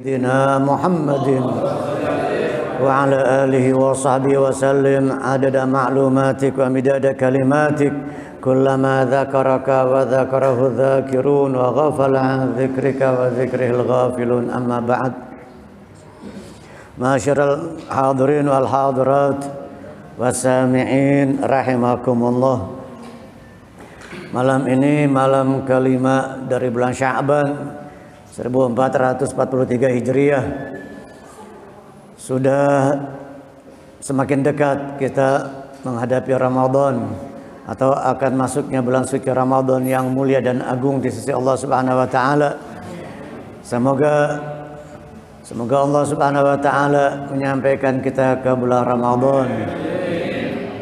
Sayyidina Muhammadin wa ala alihi wa sahbihi wa sallim adada ma'lumatik wa midada kalimatik kullama dhakaraka wa dhakarahu dhakirun wa ghafala an dhikrika wa dhikrihil ghafilun amma ba'd. Ma'asyiral hadirin wal hadirat wasami'in rahimakumullah. Malam ini malam kelima dari bulan Sya'ban 1443 Hijriah. Sudah semakin dekat kita menghadapi Ramadan atau akan masuknya bulan suci Ramadan yang mulia dan agung di sisi Allah Subhanahu wa taala. Semoga Allah Subhanahu wa taala menyampaikan kita ke bulan Ramadan.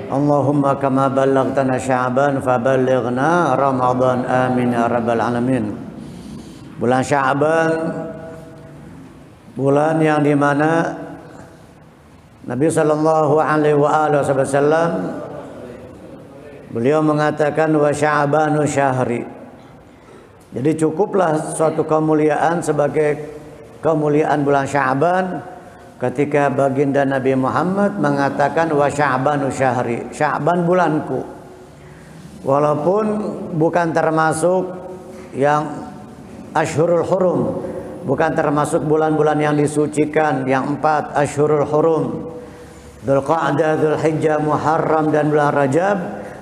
Allahumma kama ballaghtana Sya'ban faballighna Ramadan amin ya rabbal alamin. Bulan Sya'ban, bulan yang dimana Nabi Sallallahu Alaihi Wasallam beliau mengatakan wa Sya'banu syahri. Jadi cukuplah suatu kemuliaan sebagai kemuliaan bulan Sya'ban ketika baginda Nabi Muhammad mengatakan wa Sya'banu syahri, Sya'ban bulanku. Walaupun bukan termasuk yang Ashhurul Hurum, bukan termasuk bulan-bulan yang disucikan, yang 4 Ashhurul Hurum, Dzulqa'dah, Dzulhijjah, Muharram dan bulan Rajab,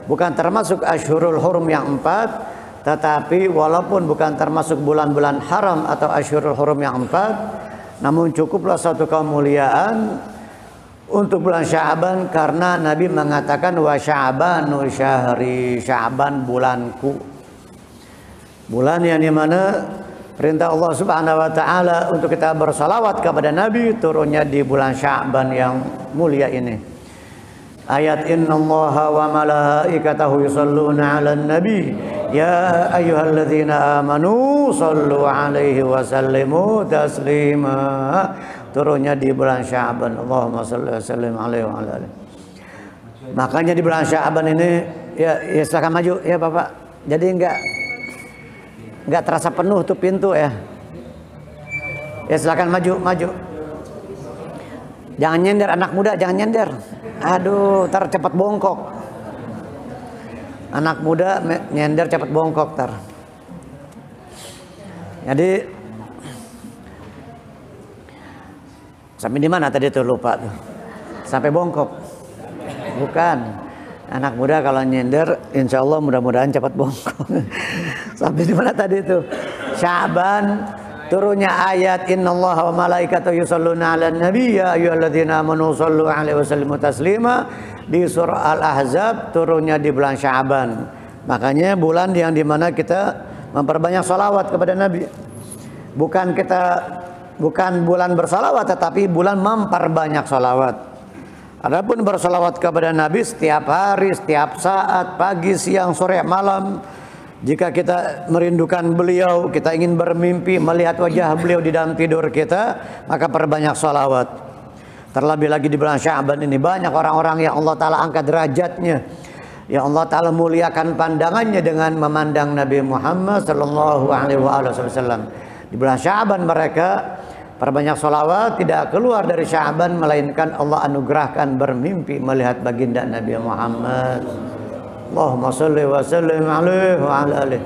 bukan termasuk Ashhurul Hurum yang 4, tetapi walaupun bukan termasuk bulan-bulan haram atau Ashhurul Hurum yang 4, namun cukuplah satu kemuliaan untuk bulan Sya'ban karena Nabi mengatakan wa Sya'banu syahri, Sya'ban bulanku. Bulan yang dimana perintah Allah Subhanahu wa taala untuk kita bersalawat kepada Nabi turunnya di bulan Sya'ban yang mulia ini. Ayat innallaha wa malaikatahu yusholluna 'alan nabi ya ayyuhalladzina amanu shallu 'alaihi wa sallimu taslima. Turunnya di bulan Sya'ban. Allahumma shalli wa sallim 'alaihi wa ala alihi. Makanya di bulan Sya'ban ini ya silakan maju ya Bapak. Jadi enggak terasa penuh tuh pintu ya. Ya silakan maju. Jangan nyender anak muda, jangan nyender. Aduh, ntar cepat bongkok. Anak muda nyender cepat bongkok ntar. Jadi sampai di mana tadi tuh lupa tuh. Sampai bongkok. Bukan. Anak muda kalau nyender, insya Allah mudah-mudahan cepat bongkok. Sampai di mana tadi itu? Sya'ban, turunnya ayat innallaha wa malaikatahu yusholluna 'alan nabi ya ayyuhalladzina amanu shallu 'alaihi wa sallimu taslima. Di surah Al-Ahzab turunnya di bulan Sya'ban. Makanya bulan yang dimana kita memperbanyak salawat kepada Nabi. Bukan bulan bersalawat, tetapi bulan memperbanyak salawat. Adapun bersalawat kepada Nabi setiap hari, setiap saat, pagi, siang, sore, malam. Jika kita merindukan beliau, kita ingin bermimpi melihat wajah beliau di dalam tidur kita, maka perbanyak salawat. Terlebih lagi di bulan Sya'ban ini banyak orang-orang yang Allah Ta'ala angkat derajatnya, yang Allah Ta'ala muliakan pandangannya dengan memandang Nabi Muhammad Sallallahu Alaihi Wasallam. Di bulan Sya'ban mereka perbanyak salawat, tidak keluar dari Sya'ban melainkan Allah anugerahkan bermimpi melihat baginda Nabi Muhammad. Allahumma shalli wa sallim alaihi wa ala alihi.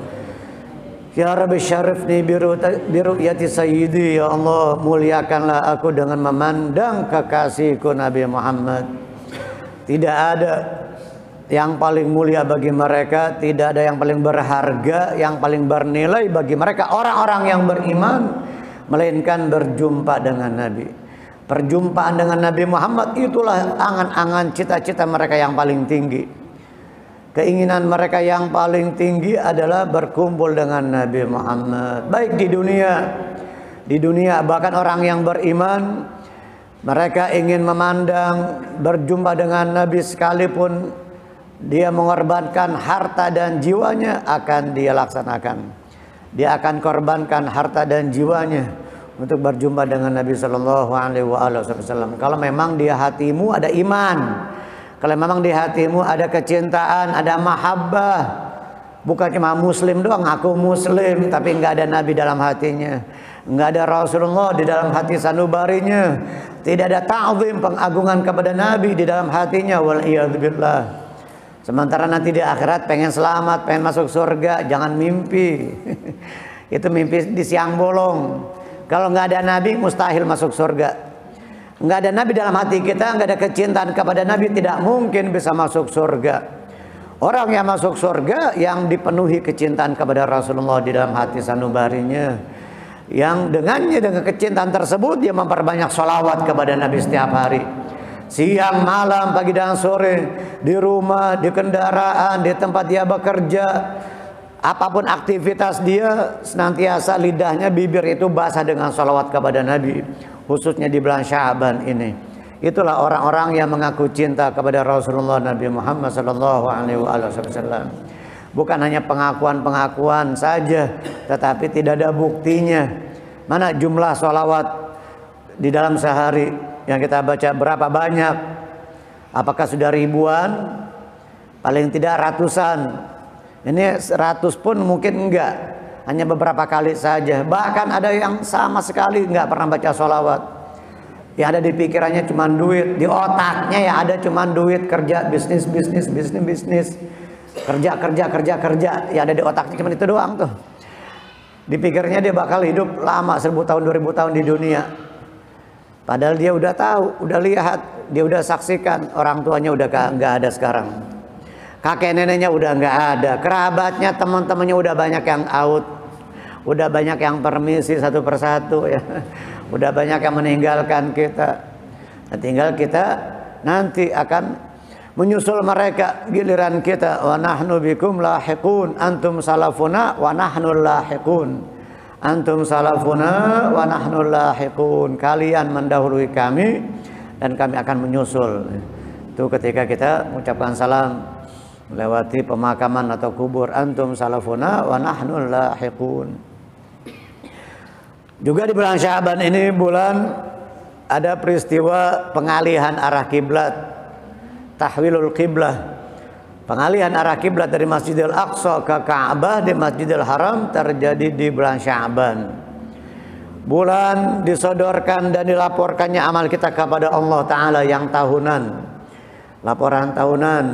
Ya Rabbi syarifni biru'yati sayyidi. Ya Allah, muliakanlah aku dengan memandang kekasihku Nabi Muhammad. Tidak ada yang paling mulia bagi mereka, tidak ada yang paling berharga, yang paling bernilai bagi mereka orang-orang yang beriman, melainkan berjumpa dengan Nabi. Perjumpaan dengan Nabi Muhammad itulah angan-angan cita-cita mereka yang paling tinggi. Keinginan mereka yang paling tinggi adalah berkumpul dengan Nabi Muhammad. Baik di dunia bahkan orang yang beriman, mereka ingin memandang, berjumpa dengan Nabi sekalipun dia mengorbankan harta dan jiwanya akan dia laksanakan. Dia akan korbankan harta dan jiwanya untuk berjumpa dengan Nabi Sallallahu Alaihi Wasallam. Kalau memang di hatimu ada iman, kalau memang di hatimu ada kecintaan, ada mahabbah, bukan cuma muslim doang, aku muslim tapi nggak ada Nabi dalam hatinya. Nggak ada Rasulullah di dalam hati sanubarinya, tidak ada ta'zim, pengagungan kepada Nabi di dalam hatinya, wal iyadzubillah. Sementara nanti di akhirat pengen selamat, pengen masuk surga, jangan mimpi. Itu mimpi di siang bolong. Kalau nggak ada Nabi mustahil masuk surga. Nggak ada Nabi dalam hati kita, nggak ada kecintaan kepada Nabi, tidak mungkin bisa masuk surga. Orang yang masuk surga yang dipenuhi kecintaan kepada Rasulullah di dalam hati sanubarinya, yang dengannya, dengan kecintaan tersebut dia memperbanyak sholawat kepada Nabi setiap hari, siang, malam, pagi dan sore, di rumah, di kendaraan, di tempat dia bekerja, apapun aktivitas dia, senantiasa lidahnya, bibir itu basah dengan sholawat kepada Nabi, khususnya di bulan Sya'ban ini. Itulah orang-orang yang mengaku cinta kepada Rasulullah Nabi Muhammad SAW. Bukan hanya pengakuan-pengakuan saja, tetapi tidak ada buktinya. Mana jumlah sholawat di dalam sehari yang kita baca, berapa banyak? Apakah sudah ribuan? Paling tidak ratusan. Ini 100 pun mungkin enggak, hanya beberapa kali saja. Bahkan ada yang sama sekali enggak pernah baca sholawat. Yang ada di pikirannya cuma duit, di otaknya ya ada cuma duit, kerja, bisnis, kerja. Ya ada di otaknya cuma itu doang tuh. Di pikirnya dia bakal hidup lama, 1000 tahun, 2000 tahun di dunia. Padahal dia udah tahu, udah lihat, dia udah saksikan orang tuanya udah nggak ada sekarang. Kakek neneknya udah nggak ada, kerabatnya, teman-temannya udah banyak yang out, udah banyak yang permisi satu persatu ya. Udah banyak yang meninggalkan kita. Nah, tinggal kita nanti akan menyusul mereka, giliran kita. Wa nahnu bikum lahiqun, antum salafuna wa nahnu lahiqun. Antum salafuna wa nahnu lahiqun. Kalian mendahului kami dan kami akan menyusul. Itu ketika kita mengucapkan salam melewati pemakaman atau kubur, antum salafuna wa nahnu lahiqun. Juga di bulan Sya'ban ini bulan ada peristiwa pengalihan arah kiblat, tahwilul qiblah. Pengalihan arah kiblat dari Masjidil Aqsa ke Ka'bah di Masjidil Haram terjadi di bulan Sya'ban. Bulan disodorkan dan dilaporkannya amal kita kepada Allah Ta'ala yang tahunan. Laporan tahunan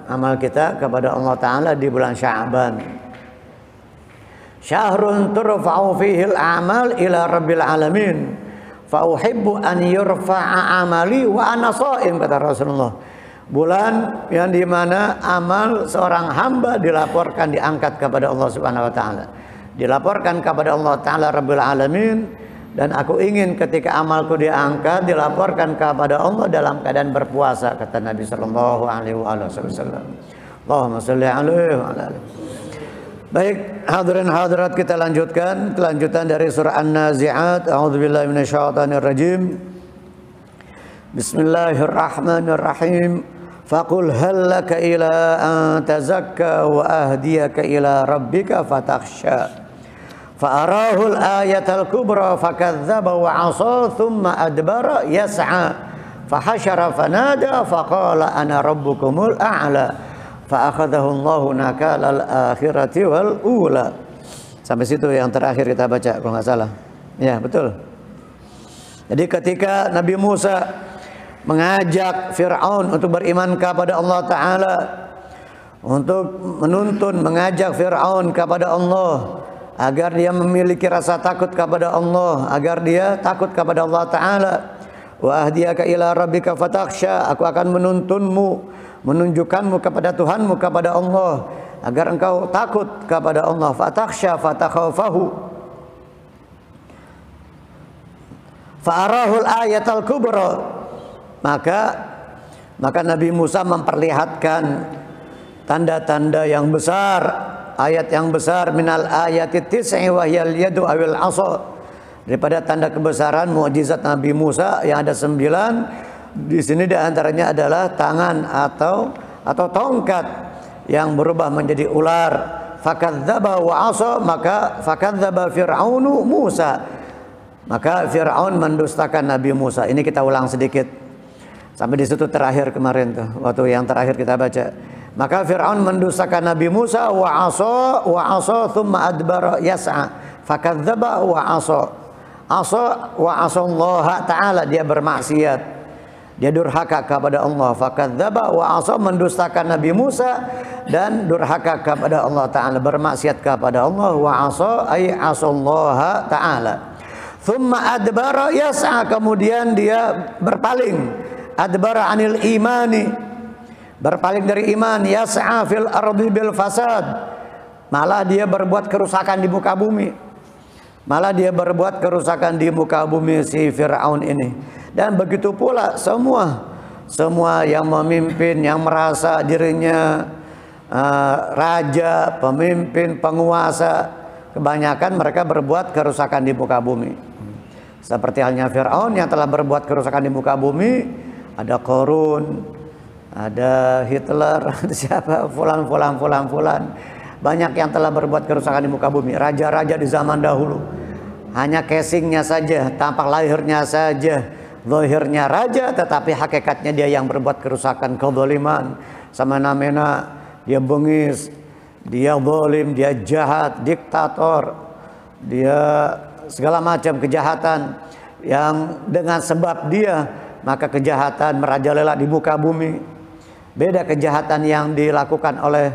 amal kita kepada Allah Ta'ala di bulan Sya'ban. Syahrun turfa'u fihil a'mal ila rabbil alamin fa uhibbu an yurfa'a amali wa ana sha'im, kata Rasulullah. Bulan yang dimana amal seorang hamba dilaporkan, diangkat kepada Allah Subhanahu wa ta'ala, dilaporkan kepada Allah Ta'ala Rabbil alamin. Dan aku ingin ketika amalku diangkat, dilaporkan kepada Allah dalam keadaan berpuasa, kata Nabi sallallahu alaihi wasallam. Allahumma shalli alaihi wa ala alihi. Baik, hadirin hadirat, kita lanjutkan kelanjutan dari surah An-Nazi'at. A'udzubillahi minasyaitonir rajim. Bismillahirrahmanirrahim. Faqul hal laka ila an tazakka wa ahdiyaka ila rabbika fatakhsha. Fa'arahu al-ayatal kubra fakadzdzaba wa 'asa thumma adbara yas'a. Fahasyara fanada faqala ana rabbukumul a'la. Fa'akhadahu Allahu nakalal akhirati wal ula. Sampai situ yang terakhir kita baca kalau nggak salah. Ya, betul. Jadi ketika Nabi Musa mengajak Fir'aun untuk beriman kepada Allah Ta'ala, untuk menuntun, mengajak Fir'aun kepada Allah agar dia memiliki rasa takut kepada Allah, agar dia takut kepada Allah Ta'ala. Wa ahdiyaka ila rabbika fatakhsha, aku akan menuntunmu, menunjukkanmu kepada Tuhanmu, kepada Allah, agar engkau takut kepada Allah. Fatakhsha fatakhafahu. Fa'arahul ayatal kubra. Maka Nabi Musa memperlihatkan tanda-tanda yang besar, ayat yang besar, minal ayati tis'i wa hiyal yadu awil 'asa. Daripada tanda kebesaran mukjizat Nabi Musa yang ada 9. Di sini diantaranya adalah tangan atau tongkat yang berubah menjadi ular. Fakadzdzaba wa 'asa, maka fakadzdzaba Fir'aunu Musa. Maka Fir'aun mendustakan Nabi Musa. Ini kita ulang sedikit sampai di situ terakhir kemarin tuh, waktu yang terakhir kita baca. Maka Fir'aun mendustakan Nabi Musa wa 'asa thumma adbara yas'a. Fakadzdzaba wa 'asa. asa wa asallaha ta'ala, dia bermaksiat, dia durhaka kepada Allah. Fakadzdzaba wa asa, mendustakan Nabi Musa dan durhaka kepada Allah Ta'ala, bermaksiat kepada Allah. Wa asa ay asallaha ta'ala. Thumma adbara yas'a, kemudian dia berpaling, adbara anil imani, berpaling dari iman, yas'a fil ardi bil fasad, malah dia berbuat kerusakan di muka bumi. Malah dia berbuat kerusakan di muka bumi si Fir'aun ini. Dan begitu pula semua yang memimpin, yang merasa dirinya raja, pemimpin, penguasa, kebanyakan mereka berbuat kerusakan di muka bumi. Seperti halnya Fir'aun yang telah berbuat kerusakan di muka bumi. Ada Qarun, ada Hitler, siapa, fulan. Banyak yang telah berbuat kerusakan di muka bumi. Raja-raja di zaman dahulu, hanya casingnya saja, tampak lahirnya saja, zahirnya raja, tetapi hakikatnya dia yang berbuat kerusakan, kezaliman, semena-mena. Dia bengis, dia zalim, dia jahat, diktator, dia segala macam kejahatan yang dengan sebab dia maka kejahatan merajalela di muka bumi. Beda kejahatan yang dilakukan oleh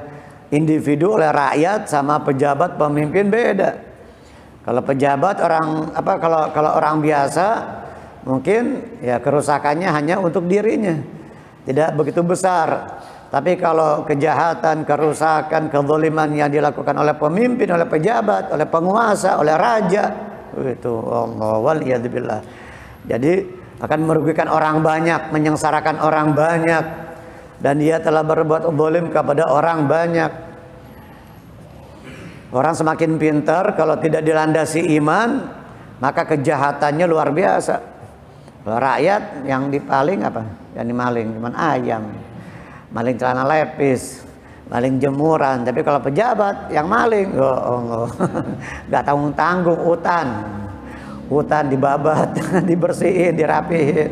individu, oleh rakyat, sama pejabat, pemimpin, beda. Kalau pejabat kalau orang biasa mungkin ya kerusakannya hanya untuk dirinya, tidak begitu besar. Tapi kalau kejahatan, kerusakan, kezaliman yang dilakukan oleh pemimpin, oleh pejabat, oleh penguasa, oleh raja, itu Allah waliyadzubillah. Jadi akan merugikan orang banyak, menyengsarakan orang banyak, dan dia telah berbuat zalim kepada orang banyak. Orang semakin pintar, kalau tidak dilandasi iman, maka kejahatannya luar biasa. Rakyat yang dipaling apa? Yang dimaling cuman ayam, maling celana lepis, maling jemuran. Tapi kalau pejabat yang maling, nggak tanggung-tanggung, hutan dibabat, dibersihin, dirapihin,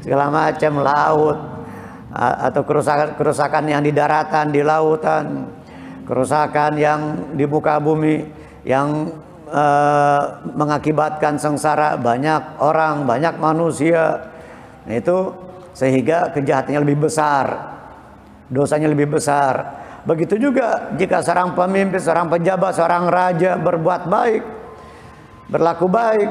segala macam, laut, atau kerusakan yang di daratan, di lautan, kerusakan yang di muka bumi yang mengakibatkan sengsara banyak orang, banyak manusia. Nah, itu sehingga kejahatannya lebih besar, dosanya lebih besar. Begitu juga jika seorang pemimpin, seorang pejabat, seorang raja berbuat baik, berlaku baik,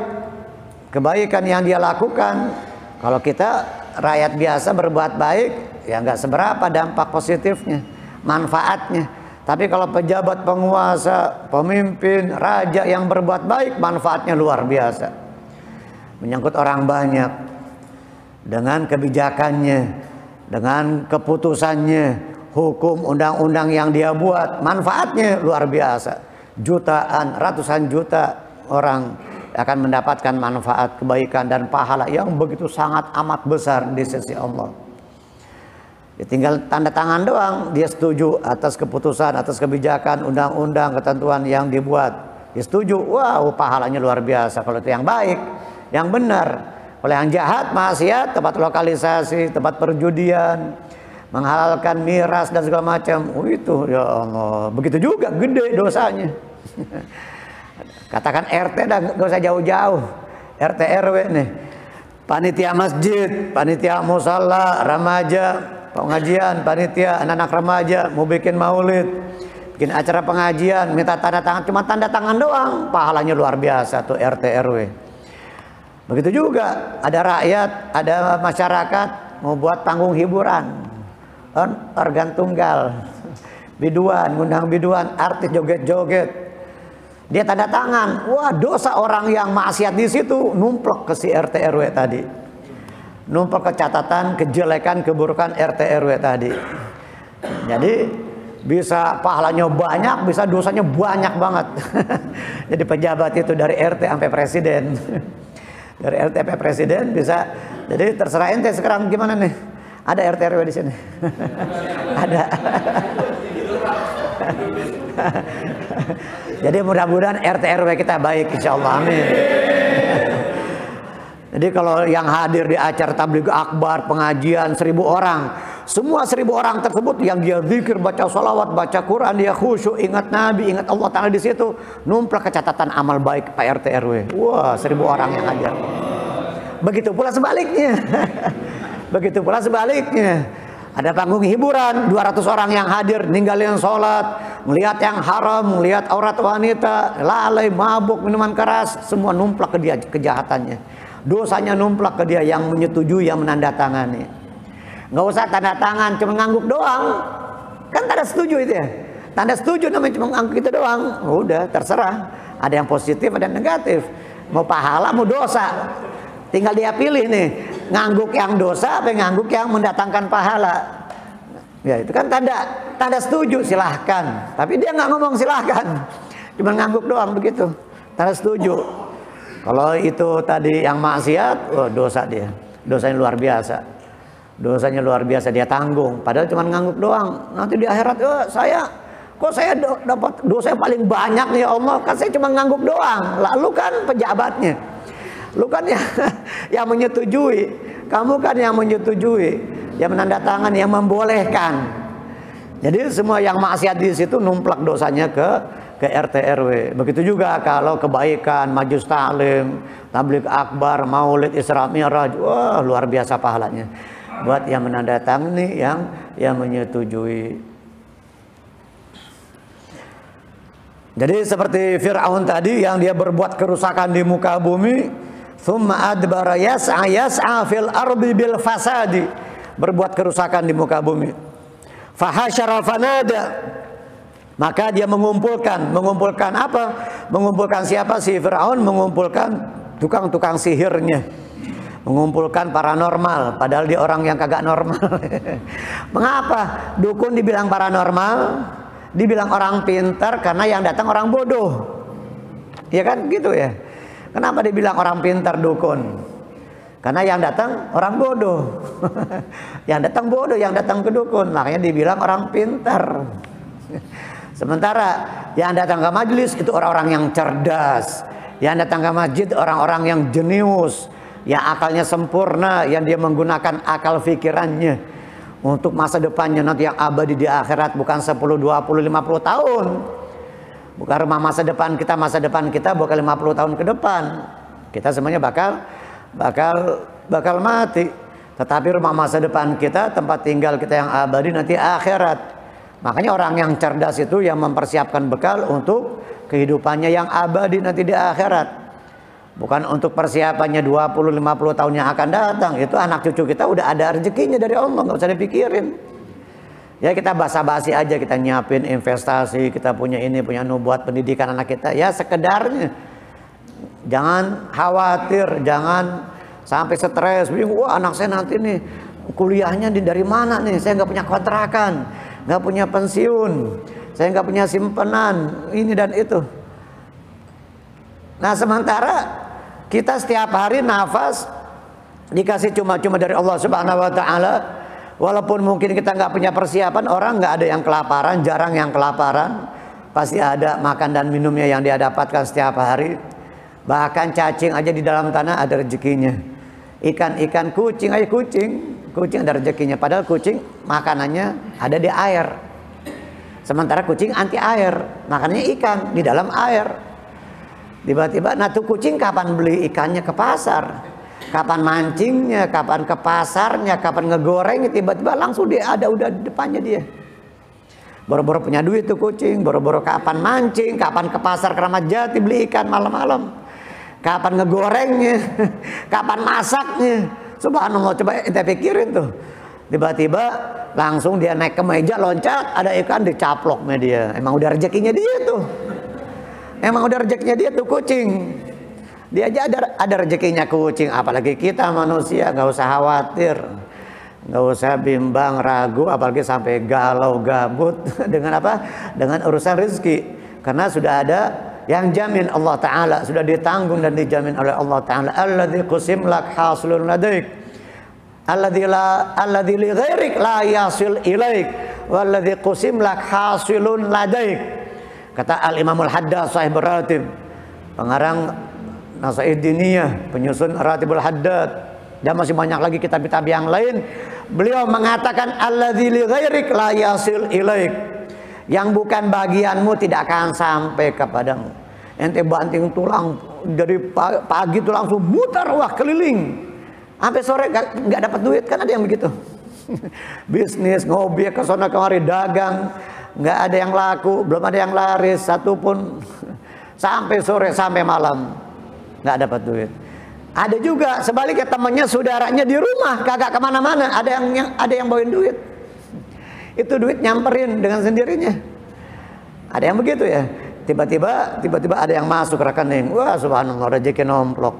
kebaikan yang dia lakukan, kalau kita rakyat biasa berbuat baik, ya nggak seberapa dampak positifnya, manfaatnya. Tapi kalau pejabat, penguasa, pemimpin, raja yang berbuat baik, manfaatnya luar biasa, menyangkut orang banyak. Dengan kebijakannya, dengan keputusannya, hukum, undang-undang yang dia buat, manfaatnya luar biasa. Jutaan, ratusan juta orang akan mendapatkan manfaat, kebaikan, dan pahala yang begitu sangat amat besar di sisi Allah. Ya, tinggal tanda tangan doang, dia setuju atas keputusan, atas kebijakan, undang-undang, ketentuan yang dibuat. Dia setuju, wow, pahalanya luar biasa. Kalau itu yang baik, yang benar. Kalau yang jahat, maksiat, tempat lokalisasi, tempat perjudian, menghalalkan miras dan segala macam, itu ya Allah, begitu juga gede dosanya. Katakan RT dah, gak usah jauh-jauh, RT RW nih, panitia masjid, panitia musalla, remaja, pengajian, panitia anak-anak remaja mau bikin maulid, bikin acara pengajian, minta tanda tangan, cuma tanda tangan doang, pahalanya luar biasa tuh RT RW. Begitu juga ada rakyat, ada masyarakat mau buat panggung hiburan, organ tunggal, biduan, ngundang biduan, artis joget-joget, dia tanda tangan, wah, dosa orang yang maksiat di situ numplok ke si RT RW tadi, numplok ke catatan kejelekan, keburukan RT RW tadi. Jadi bisa pahalanya banyak, bisa dosanya banyak banget. Jadi pejabat itu dari RT sampai presiden. Dari RT sampai presiden bisa. Jadi terserah ente sekarang gimana nih? Ada RT RW di sini. Ada. Jadi mudah-mudahan RT RW kita baik, insyaallah, amin. Jadi kalau yang hadir di acara tabligh akbar, pengajian 1000 orang, semua 1000 orang tersebut yang dia zikir, baca sholawat, baca Quran, dia khusyuk, ingat Nabi, ingat Allah Ta'ala di situ, numplak ke catatan amal baik Pak RT RW. Wah, 1000 orang yang hadir. Begitu pula sebaliknya. Begitu pula sebaliknya. Ada panggung hiburan, 200 orang yang hadir, ninggalin sholat, melihat yang haram, melihat aurat wanita, lalai, mabuk, minuman keras, semua numplak ke dia kejahatannya. Dosanya numplak ke dia yang menyetujui, yang menandatangani. Nggak usah tanda tangan, cuma ngangguk doang. Kan tanda setuju itu ya. Tanda setuju namanya cuma ngangguk itu doang. Udah, terserah. Ada yang positif, ada yang negatif. Mau pahala, mau dosa. Tinggal dia pilih nih, ngangguk yang dosa apa ngangguk yang mendatangkan pahala. Ya itu kan tanda setuju, silahkan. Tapi dia nggak ngomong silahkan, cuma ngangguk doang begitu. Tanda setuju. Kalau itu tadi yang maksiat, oh, dosa dia. Dosanya luar biasa. Dosanya luar biasa, dia tanggung. Padahal cuma ngangguk doang. Nanti di akhirat, oh, saya dapat dosa yang paling banyak nih ya Allah. Kan saya cuma ngangguk doang. Lalu kan pejabatnya, lu kan yang menyetujui. Kamu kan yang menyetujui, yang menandatangani, yang membolehkan. Jadi semua yang maksiat di situ numplak dosanya ke RT RW. Begitu juga kalau kebaikan, majlis taklim, tabligh akbar, maulid, Isra Mi'raj, wah luar biasa pahalanya. Buat yang menandatangani, yang menyetujui. Jadi seperti Fir'aun tadi yang dia berbuat kerusakan di muka bumi, thumma adbara yas'a fil ardi bil fasadi, berbuat kerusakan di muka bumi. Fahasyara fanada, maka dia mengumpulkan apa? Mengumpulkan siapa sih Fir'aun? Mengumpulkan tukang-tukang sihirnya, mengumpulkan paranormal, padahal dia orang yang kagak normal. Mengapa dukun dibilang paranormal, dibilang orang pintar? Karena yang datang orang bodoh, ya kan gitu ya. Kenapa dibilang orang pintar dukun? Karena yang datang orang bodoh. Yang datang bodoh, yang datang ke dukun, makanya dibilang orang pintar. Sementara yang datang ke majelis itu orang-orang yang cerdas, yang datang ke masjid orang-orang yang jenius, yang akalnya sempurna, yang dia menggunakan akal pikirannya untuk masa depannya nanti yang abadi di akhirat, bukan 10, 20, 50 tahun. Bukan rumah masa depan kita bukan 50 tahun ke depan. Kita semuanya bakal mati. Tetapi rumah masa depan kita, tempat tinggal kita yang abadi nanti akhirat. Makanya orang yang cerdas itu yang mempersiapkan bekal untuk kehidupannya yang abadi nanti di akhirat. Bukan untuk persiapannya 20-50 tahun yang akan datang. Itu anak cucu kita udah ada rezekinya dari Allah, nggak usah dipikirin. Ya kita basa-basi aja, kita nyiapin investasi, kita punya ini, punya buat pendidikan anak kita. Ya sekedarnya. Jangan khawatir, jangan sampai stres. Wah anak saya nanti nih kuliahnya dari mana nih? Saya nggak punya kontrakan, nggak punya pensiun, saya nggak punya simpanan, ini dan itu. Nah sementara kita setiap hari nafas dikasih cuma-cuma dari Allah Subhanahu Wa Taala. Walaupun mungkin kita nggak punya persiapan, orang nggak ada yang kelaparan, jarang yang kelaparan. Pasti ada makan dan minumnya yang dia dapatkan setiap hari. Bahkan cacing aja di dalam tanah ada rezekinya. Ikan-ikan, kucing aja kucing ada rezekinya. Padahal kucing makanannya ada di air. Sementara kucing anti air, makannya ikan di dalam air. Tiba-tiba, nah tuh kucing kapan beli ikannya ke pasar? Kapan mancingnya, kapan ke pasarnya, kapan ngegorengnya, tiba-tiba langsung dia ada udah di depannya dia. Boro-boro punya duit tuh kucing, boro-boro kapan mancing, kapan ke pasar Keramat Jati beli ikan malam-malam. Kapan ngegorengnya, kapan masaknya. Subhanallah, coba kita pikirin tuh. Tiba-tiba langsung dia naik ke meja, loncat, ada ikan dicaplok sama dia. Emang udah rezekinya dia tuh. Emang udah rezekinya dia tuh kucing. Dia aja ada rezekinya kucing, apalagi kita manusia. Nggak usah khawatir, nggak usah bimbang ragu, apalagi sampai galau gabut dengan apa? Dengan urusan rezeki, karena sudah ada yang jamin Allah Ta'ala, sudah ditanggung dan dijamin oleh Allah Ta'ala. Alladzi qusim lak hasilun ladaik, alladzi li ghairik la yasil ilaik, walladzi qusim lak hasilun ladaik. Kata Al-Imamul Haddad Sahib Ratib, pengarang Nasaiddiniyah, penyusun Ratibul Haddad, dan masih banyak lagi kitab-kitab yang lain. Beliau mengatakan alladzi li ghairik la yasil ilaik, yang bukan bagianmu tidak akan sampai kepadamu. Ente banting tulang dari pagi tuh langsung muter wah keliling sampai sore nggak dapat duit, kan ada yang begitu. Bisnis ngobek ke sana kemari, dagang nggak ada yang laku, belum ada yang laris satupun, sampai sore sampai malam nggak dapat duit. Ada juga sebaliknya, temannya saudaranya di rumah kagak kemana-mana, ada yang bawain duit, itu duit nyamperin dengan sendirinya. Ada yang begitu ya, tiba-tiba ada yang masuk rekening, wah subhanallah rezeki nomplok.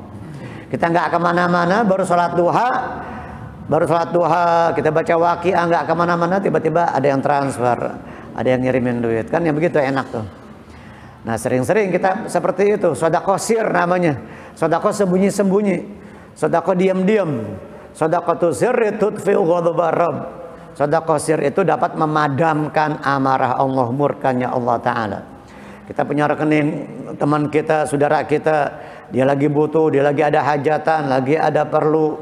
Kita nggak kemana-mana, baru sholat duha kita baca waqiah, nggak kemana-mana, tiba-tiba ada yang transfer, ada yang ngirimin duit, kan yang begitu enak tuh. Nah sering-sering kita seperti itu, sedekah sir namanya, sedekah sembunyi-sembunyi, sedekah diam-diam, sedekah sirri tudfi'u ghadabar rabb. Sedekah sir itu dapat memadamkan amarah Allah, murkanya Allah Ta'ala. Kita punya rekening teman kita, saudara kita, dia lagi butuh, dia lagi ada hajatan, lagi ada perlu,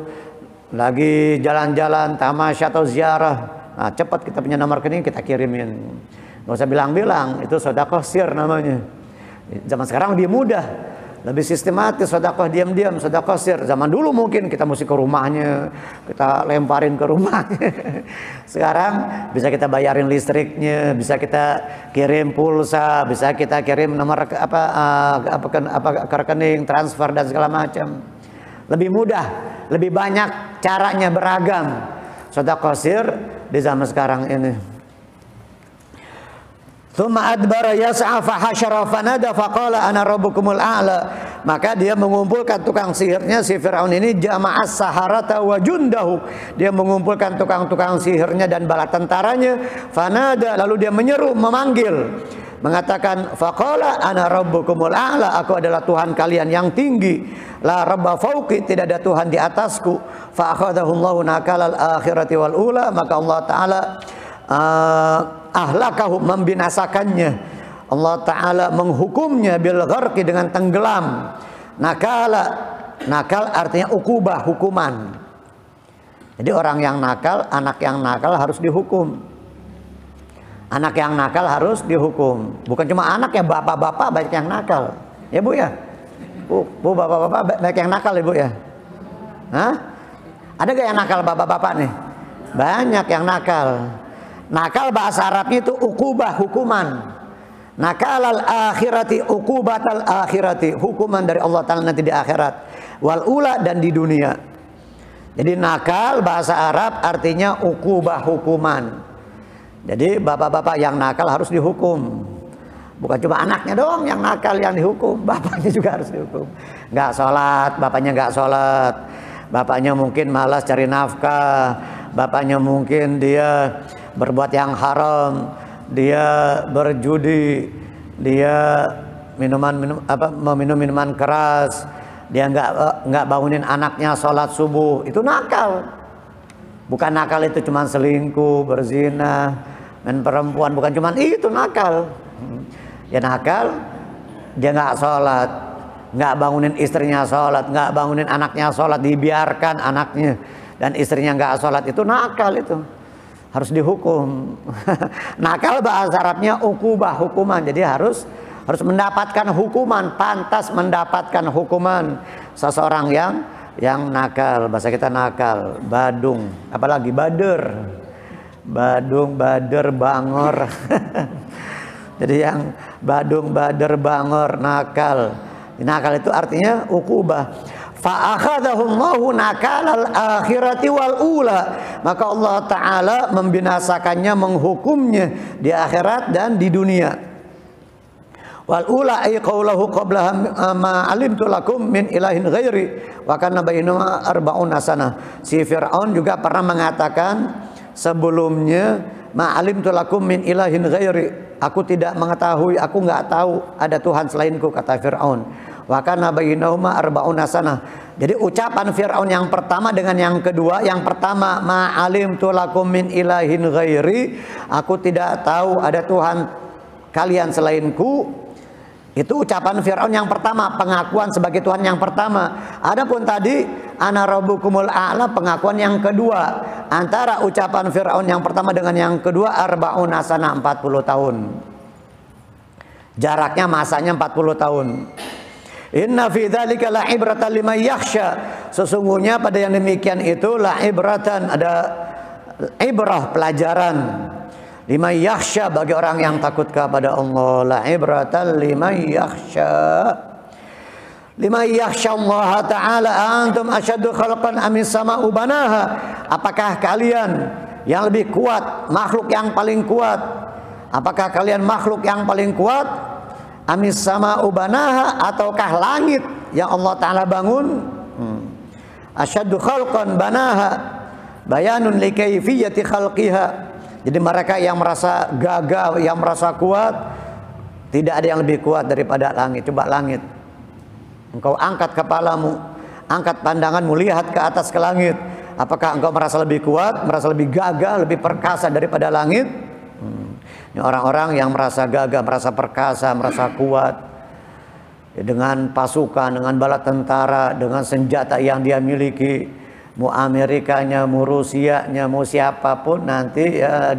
lagi jalan-jalan, tamasya atau ziarah. Nah, cepat kita punya nomor rekening, kita kirimin. Gak usah bilang-bilang, itu sedekah sir namanya. Zaman sekarang lebih mudah, lebih sistematis sedekah diam-diam, sedekah sir. Zaman dulu mungkin kita mesti ke rumahnya, kita lemparin ke rumahnya. Sekarang bisa kita bayarin listriknya, bisa kita kirim pulsa, bisa kita kirim nomor ke rekening, transfer dan segala macam. Lebih mudah, lebih banyak caranya, beragam. Sedekah sir di zaman sekarang ini. Tsumma adbara yas'a fa hasyara fanada faqala ana rabbukumul a'la. Maka dia mengumpulkan tukang sihirnya, si Firaun ini, jama'as saharata wa jundahu. Dia mengumpulkan tukang-tukang sihirnya dan bala tentaranya. Fanada, lalu dia menyeru, memanggil, mengatakan faqala ana rabbukumul a'la, aku adalah Tuhan kalian yang tinggi. La rabba fauqi, tidak ada Tuhan di atasku. Fa akhadahu Allahu nakalal akhirati wal ula, maka Allah Ta'ala ahlakahu, membinasakannya. Allah Ta'ala menghukumnya bil gharqi, dengan tenggelam. Nakal artinya ukubah, hukuman. Jadi orang yang nakal, anak yang nakal harus dihukum. Anak yang nakal harus dihukum. Bukan cuma anak ya, bapak-bapak banyak yang nakal. Ya Bu ya? Bu bapak-bapak banyak yang nakal ya Bu ya? Hah? Ada gak yang nakal bapak-bapak nih? Banyak yang nakal. Nakal bahasa Arabnya itu ukubah, hukuman. Nakal al-akhirati, ukubat al-akhirati, hukuman dari Allah Ta'ala nanti di akhirat. Wal ula, dan di dunia. Jadi nakal bahasa Arab artinya ukubah, hukuman. Jadi bapak-bapak yang nakal harus dihukum. Bukan cuma anaknya doang yang nakal yang dihukum, bapaknya juga harus dihukum. Nggak sholat, bapaknya nggak sholat. Bapaknya mungkin malas cari nafkah. Bapaknya mungkin dia berbuat yang haram, dia berjudi, dia meminum minuman keras, dia nggak bangunin anaknya sholat subuh, itu nakal. Bukan nakal itu cuma selingkuh, berzina, main perempuan, bukan cuma itu nakal. Ya nakal, dia nggak sholat, nggak bangunin istrinya sholat, nggak bangunin anaknya sholat, dibiarkan anaknya dan istrinya nggak sholat, itu nakal itu. Harus dihukum. Nakal bahasa Arabnya ukubah, hukuman. Jadi harus mendapatkan hukuman, pantas mendapatkan hukuman seseorang yang nakal. Bahasa kita nakal, badung, apalagi bader. Badung, bader, bangor. Jadi yang badung, bader, bangor, nakal. Nakal itu artinya ukubah. Fa akhadahu Allahu nakalal akhirati wal ula, maka Allah Ta'ala membinasakannya, menghukumnya di akhirat dan di dunia. Wal ula ay qawluhu qabla ma alimtu lakum min ilahin ghairi wa kana bainahuma arba'una sanah. Si Fir'aun juga pernah mengatakan sebelumnya, ma alimtu lakum min ilahin ghairi, aku tidak mengetahui, aku nggak tahu ada Tuhan selainku, kata Fir'aun. Wa kana bainahuma arba'una sanah. Jadi ucapan Fir'aun yang pertama dengan yang kedua, yang pertama ma alimtu lakum min ilahin ghairi, aku tidak tahu ada Tuhan kalian selainku. Itu ucapan Fir'aun yang pertama, pengakuan sebagai Tuhan yang pertama. Adapun tadi ana rabbukumul a'la, pengakuan yang kedua. Antara ucapan Fir'aun yang pertama dengan yang kedua, arba'una sana, 40 tahun. Jaraknya, masanya 40 tahun. Inna fi dzalika la'ibratan liman yakhsha. Sesungguhnya pada yang demikian itu la'ibratan, ada ibrah, pelajaran. Liman yakhsha, bagi orang yang takut kepada Allah. La'ibratan liman yakhsha. Liman yakhsha Allah Ta'ala antum asyaddu khalqan amis sama'u banaha. Apakah kalian yang lebih kuat, makhluk yang paling kuat? Apakah kalian makhluk yang paling kuat? Amis sama'u banaha, ataukah langit yang Allah Ta'ala bangun? Asyaddu khalqan banaha bayanun li kayfiyati khalqiha. Jadi mereka yang merasa gagah, yang merasa kuat, tidak ada yang lebih kuat daripada langit. Coba langit, engkau angkat kepalamu, angkat pandanganmu, lihat ke atas ke langit. Apakah engkau merasa lebih kuat, merasa lebih gagah, lebih perkasa daripada langit? Ini orang-orang yang merasa gagah, merasa perkasa, merasa kuat, ya, dengan pasukan, dengan bala tentara, dengan senjata yang dia miliki. Mau Amerikanya, mau Rusianya, mau siapapun, nanti ya,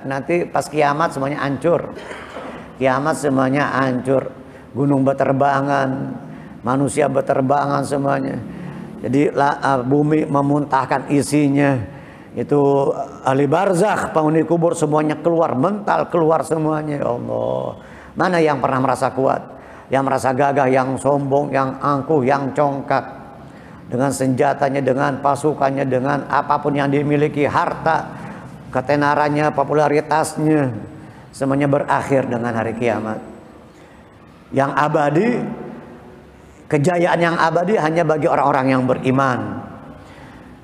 nanti pas kiamat semuanya hancur. Kiamat semuanya hancur. Gunung berterbangan, manusia berterbangan semuanya. Jadi bumi memuntahkan isinya. Itu ahli barzakh, penghuni kubur semuanya keluar, mental keluar semuanya. Ya Allah, mana yang pernah merasa kuat, yang merasa gagah, yang sombong, yang angkuh, yang congkak, dengan senjatanya, dengan pasukannya, dengan apapun yang dimiliki, harta, ketenarannya, popularitasnya, semuanya berakhir dengan hari kiamat. Yang abadi, kejayaan yang abadi hanya bagi orang-orang yang beriman.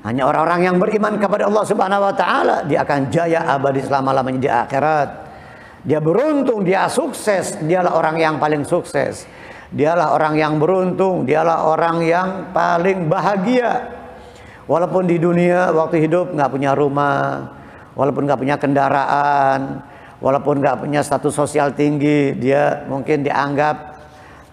Hanya orang-orang yang beriman kepada Allah Subhanahu wa Ta'ala, dia akan jaya abadi selama-lamanya di akhirat. Dia beruntung, dia sukses, dialah orang yang paling sukses. Dialah orang yang beruntung, dialah orang yang paling bahagia. Walaupun di dunia waktu hidup nggak punya rumah, walaupun nggak punya kendaraan, walaupun nggak punya status sosial tinggi, dia mungkin dianggap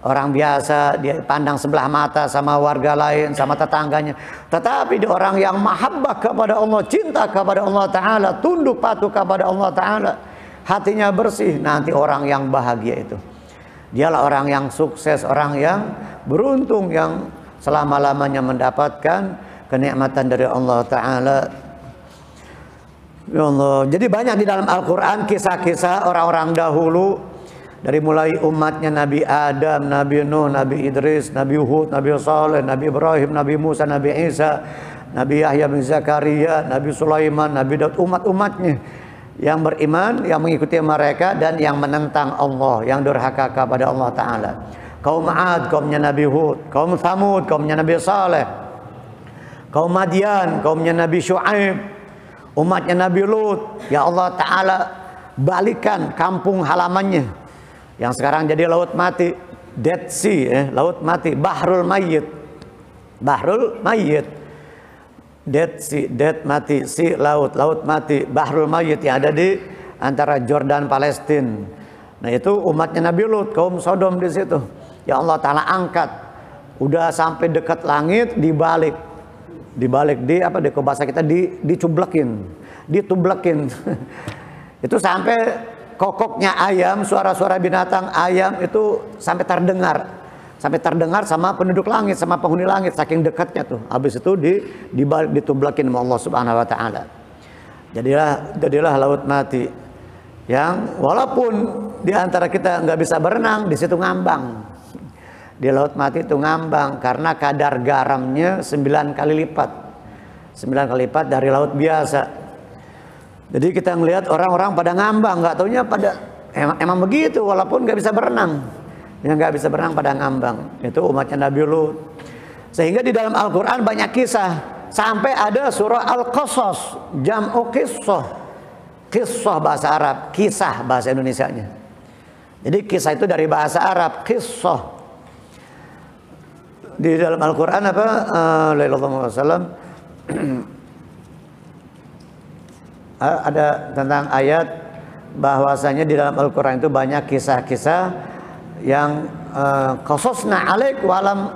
orang biasa, dia pandang sebelah mata sama warga lain, sama tetangganya. Tetapi dia orang yang mahabbah kepada Allah, cinta kepada Allah Ta'ala, tunduk patuh kepada Allah Ta'ala, hatinya bersih, nanti orang yang bahagia itu. Dialah orang yang sukses, orang yang beruntung, yang selama-lamanya mendapatkan kenikmatan dari Allah Ta'ala. Ya Allah. Jadi banyak di dalam Al-Quran kisah-kisah orang-orang dahulu, dari mulai umatnya Nabi Adam, Nabi Nuh, Nabi Idris, Nabi Hud, Nabi Saleh, Nabi Ibrahim, Nabi Musa, Nabi Isa, Nabi Yahya bin Zakaria, Nabi Sulaiman, Nabi Daud, umat-umatnya yang beriman, yang mengikuti mereka, dan yang menentang Allah, yang durhaka kepada Allah Ta'ala. Kaum Ad, kaumnya Nabi Hud. Kaum Thamud, kaumnya Nabi Saleh. Kaum Madian, kaumnya Nabi Syuaib. Umatnya Nabi Lut. Ya Allah Ta'ala balikan kampung halamannya, yang sekarang jadi laut mati, Dead Sea, laut mati, Bahrul Mayyit, Bahrul Mayyit, Dead Sea, dead mati, sea laut, laut mati, Bahrul Mayyit yang ada di antara Jordan Palestina. Nah itu umatnya Nabi Lut, kaum Sodom di situ. Ya Allah Ta'ala angkat, udah sampai dekat langit, dibalik di apa, di bahasa kita dicublekin, ditublekin. Itu sampai kokoknya ayam, suara-suara binatang ayam itu sampai terdengar sama penduduk langit, sama penghuni langit, saking dekatnya tuh. Habis itu ditublakin sama Allah Subhanahu wa Ta'ala. Jadilah laut mati, yang walaupun di antara kita nggak bisa berenang, di situ ngambang. Di laut mati itu ngambang karena kadar garamnya 9 kali lipat. 9 kali lipat dari laut biasa. Jadi kita ngelihat orang-orang pada ngambang, nggak taunya pada emang begitu, walaupun nggak bisa berenang, yang nggak bisa berenang pada ngambang. Itu umatnya Nabi Lut. Sehingga di dalam Al-Quran banyak kisah, sampai ada surah Al-Qasas, jam'u qissah, qissah bahasa Arab, kisah bahasa Indonesianya. Jadi kisah itu dari bahasa Arab, qissah. Di dalam Al-Quran apa? Ada tentang ayat bahwasanya di dalam Al-Quran itu banyak kisah-kisah yang qasasna alaik walam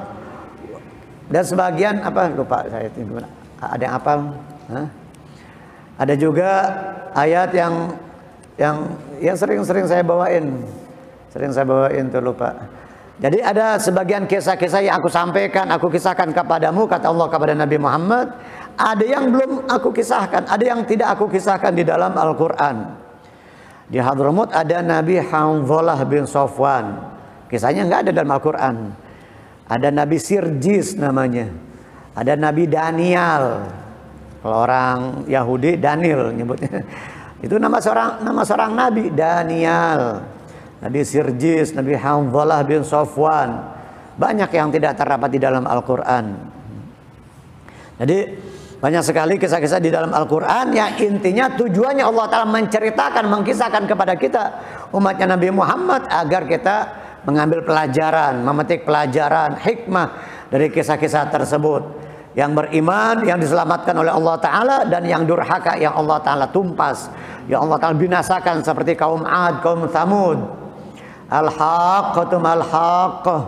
Dan sebagian apa lupa saya itu gimana? Ada yang hafal? Hah? Ada juga ayat yang sering saya bawain. Sering saya bawain tuh lupa. Jadi ada sebagian kisah-kisah yang aku sampaikan, aku kisahkan kepadamu, kata Allah kepada Nabi Muhammad. Ada yang belum aku kisahkan, ada yang tidak aku kisahkan di dalam Al-Quran. Di Hadramut ada Nabi Hanzalah bin Safwan. Kisahnya nggak ada dalam Al-Quran. Ada Nabi Sirjis namanya. Ada Nabi Daniel. Kalau orang Yahudi Daniel nyebutnya. Itu nama seorang nabi, Daniel. Nabi Sirjis, Nabi Hanzalah bin Safwan. Banyak yang tidak terdapat di dalam Al-Quran. Jadi banyak sekali kisah-kisah di dalam Al-Quran yang intinya tujuannya Allah Ta'ala menceritakan, mengkisahkan kepada kita umatnya Nabi Muhammad agar kita mengambil pelajaran, memetik pelajaran, hikmah dari kisah-kisah tersebut. Yang beriman, yang diselamatkan oleh Allah Ta'ala, dan yang durhaka, yang Allah Ta'ala tumpas, yang Allah Ta'ala binasakan seperti kaum Ad, kaum Thamud. Al-haqqatu mal-haqqah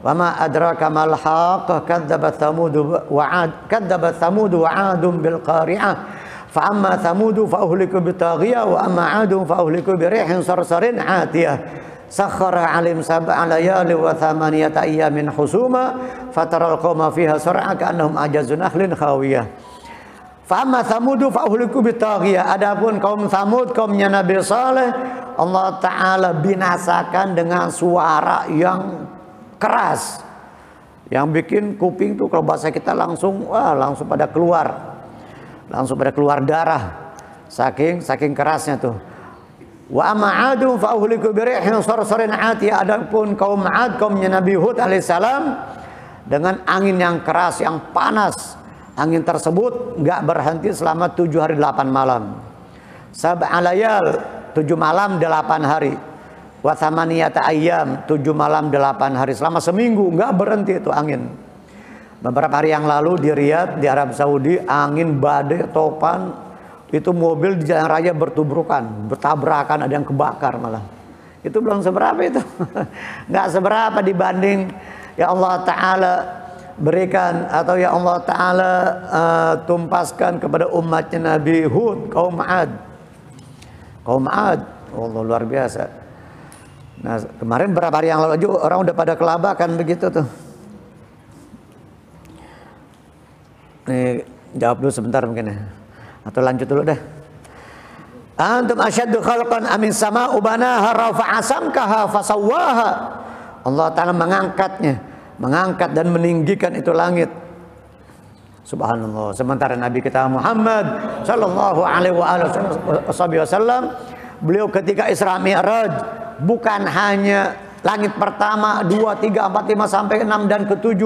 wa ma adraka mal-haqqah kadzabat Thamud wa 'adun bil qari'ah fa amma Thamudu fa uhliku bitaghiyah wa amma 'adun fa uhliku bi rihin sarsarin 'atiyah sakhara 'alim sab'a layali wa thamaniyata ayyamin husuma fataral qauma fiha sar'a ka'annahum ajazun nakhlin khawiyah. Fa amma Thamudu fa uhliku bitaghiyah. Adapun kaum Thamud, kaumnya Nabi Saleh, Allah Ta'ala binasakan dengan suara yang keras, yang bikin kuping tuh kalau bahasa kita langsung pada keluar, darah, saking kerasnya tuh. Wa amma 'adun fa uhliku bi rihin sarsarin 'atiyah. Adapun kaum 'Ad, kaumnya Nabi Hud alaihissalam, dengan angin yang keras, yang panas. Angin tersebut nggak berhenti selama 7 hari 8 malam. Sab'a layal, 7 malam 8 hari. Wa thamaniyata ayyam, 7 malam 8 hari. Selama seminggu nggak berhenti itu angin. Beberapa hari yang lalu di Riyadh, di Arab Saudi, angin badai topan, itu mobil di jalan raya bertabrakan, ada yang kebakar malah. Itu belum seberapa itu. Nggak seberapa dibanding ya Allah Ta'ala berikan, atau ya Allah Ta'ala tumpaskan kepada umatnya Nabi Hud, kaum Ad. Allah luar biasa. Nah, kemarin beberapa hari yang lalu aja orang udah pada kelabakan begitu tuh. Nih, jawab dulu sebentar mungkin ya. Atau lanjut dulu deh. Antum asyaddu khalqan amin sama ubanaha rafa'a samkaha fasawwaha. Allah Ta'ala mengangkat dan meninggikan itu langit. Subhanallah. Sementara Nabi kita Muhammad sallallahu alaihi wasallam, beliau ketika Isra Mi'raj bukan hanya langit pertama, 2, 3, 4, 5 sampai 6 dan ke-7,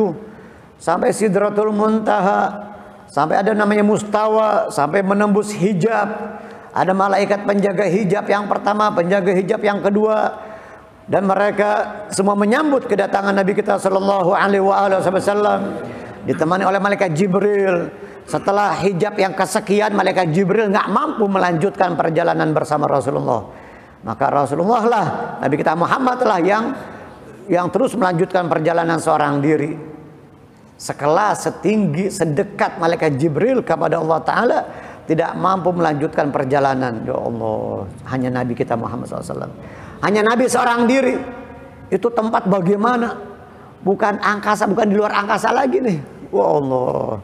sampai Sidratul Muntaha, sampai ada namanya Mustawa, sampai menembus hijab. Ada malaikat penjaga hijab yang pertama, penjaga hijab yang kedua. Dan mereka semua menyambut kedatangan Nabi kita sallallahu alaihi wasallam, ditemani oleh malaikat Jibril. Setelah hijab yang kesekian, malaikat Jibril nggak mampu melanjutkan perjalanan bersama Rasulullah. Maka Rasulullah lah, Nabi kita Muhammad lah yang terus melanjutkan perjalanan seorang diri. Sekelas, setinggi, sedekat malaikat Jibril kepada Allah Ta'ala, tidak mampu melanjutkan perjalanan. Ya Allah, hanya Nabi kita Muhammad SAW. Hanya Nabi seorang diri. Itu tempat bagaimana? Bukan angkasa, bukan di luar angkasa lagi nih. Wah Allah.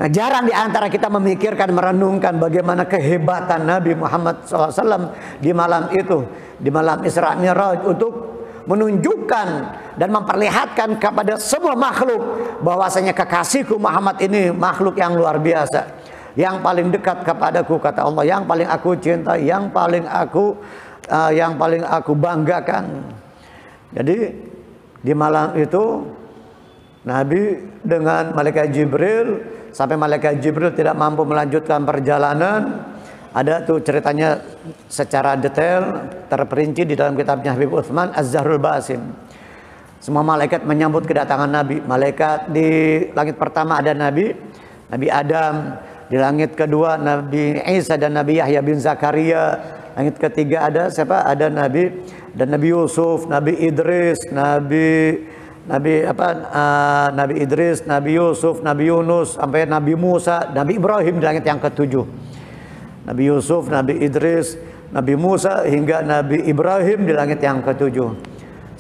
Nah, jarang di antara kita memikirkan, merenungkan bagaimana kehebatan Nabi Muhammad SAW di malam itu, di malam Isra Mi'raj, untuk menunjukkan dan memperlihatkan kepada semua makhluk bahwasanya kekasihku Muhammad ini makhluk yang luar biasa, yang paling dekat kepadaku, kata Allah, yang paling aku cintai, yang paling aku banggakan. Jadi di malam itu Nabi dengan malaikat Jibril, sampai malaikat Jibril tidak mampu melanjutkan perjalanan. Ada tuh ceritanya secara detail terperinci di dalam kitabnya Habib Utsman Az-Zahrul Basim. Semua malaikat menyambut kedatangan Nabi. Malaikat di langit pertama ada Nabi Adam, di langit kedua Nabi Isa dan Nabi Yahya bin Zakaria. Langit ketiga ada siapa? Ada Nabi dan Nabi Yusuf, Nabi Idris, Nabi Nabi Idris, Nabi Yusuf, Nabi Yunus, sampai Nabi Musa, Nabi Ibrahim di langit yang ketujuh. Nabi Yusuf, Nabi Idris, Nabi Musa hingga Nabi Ibrahim di langit yang ketujuh.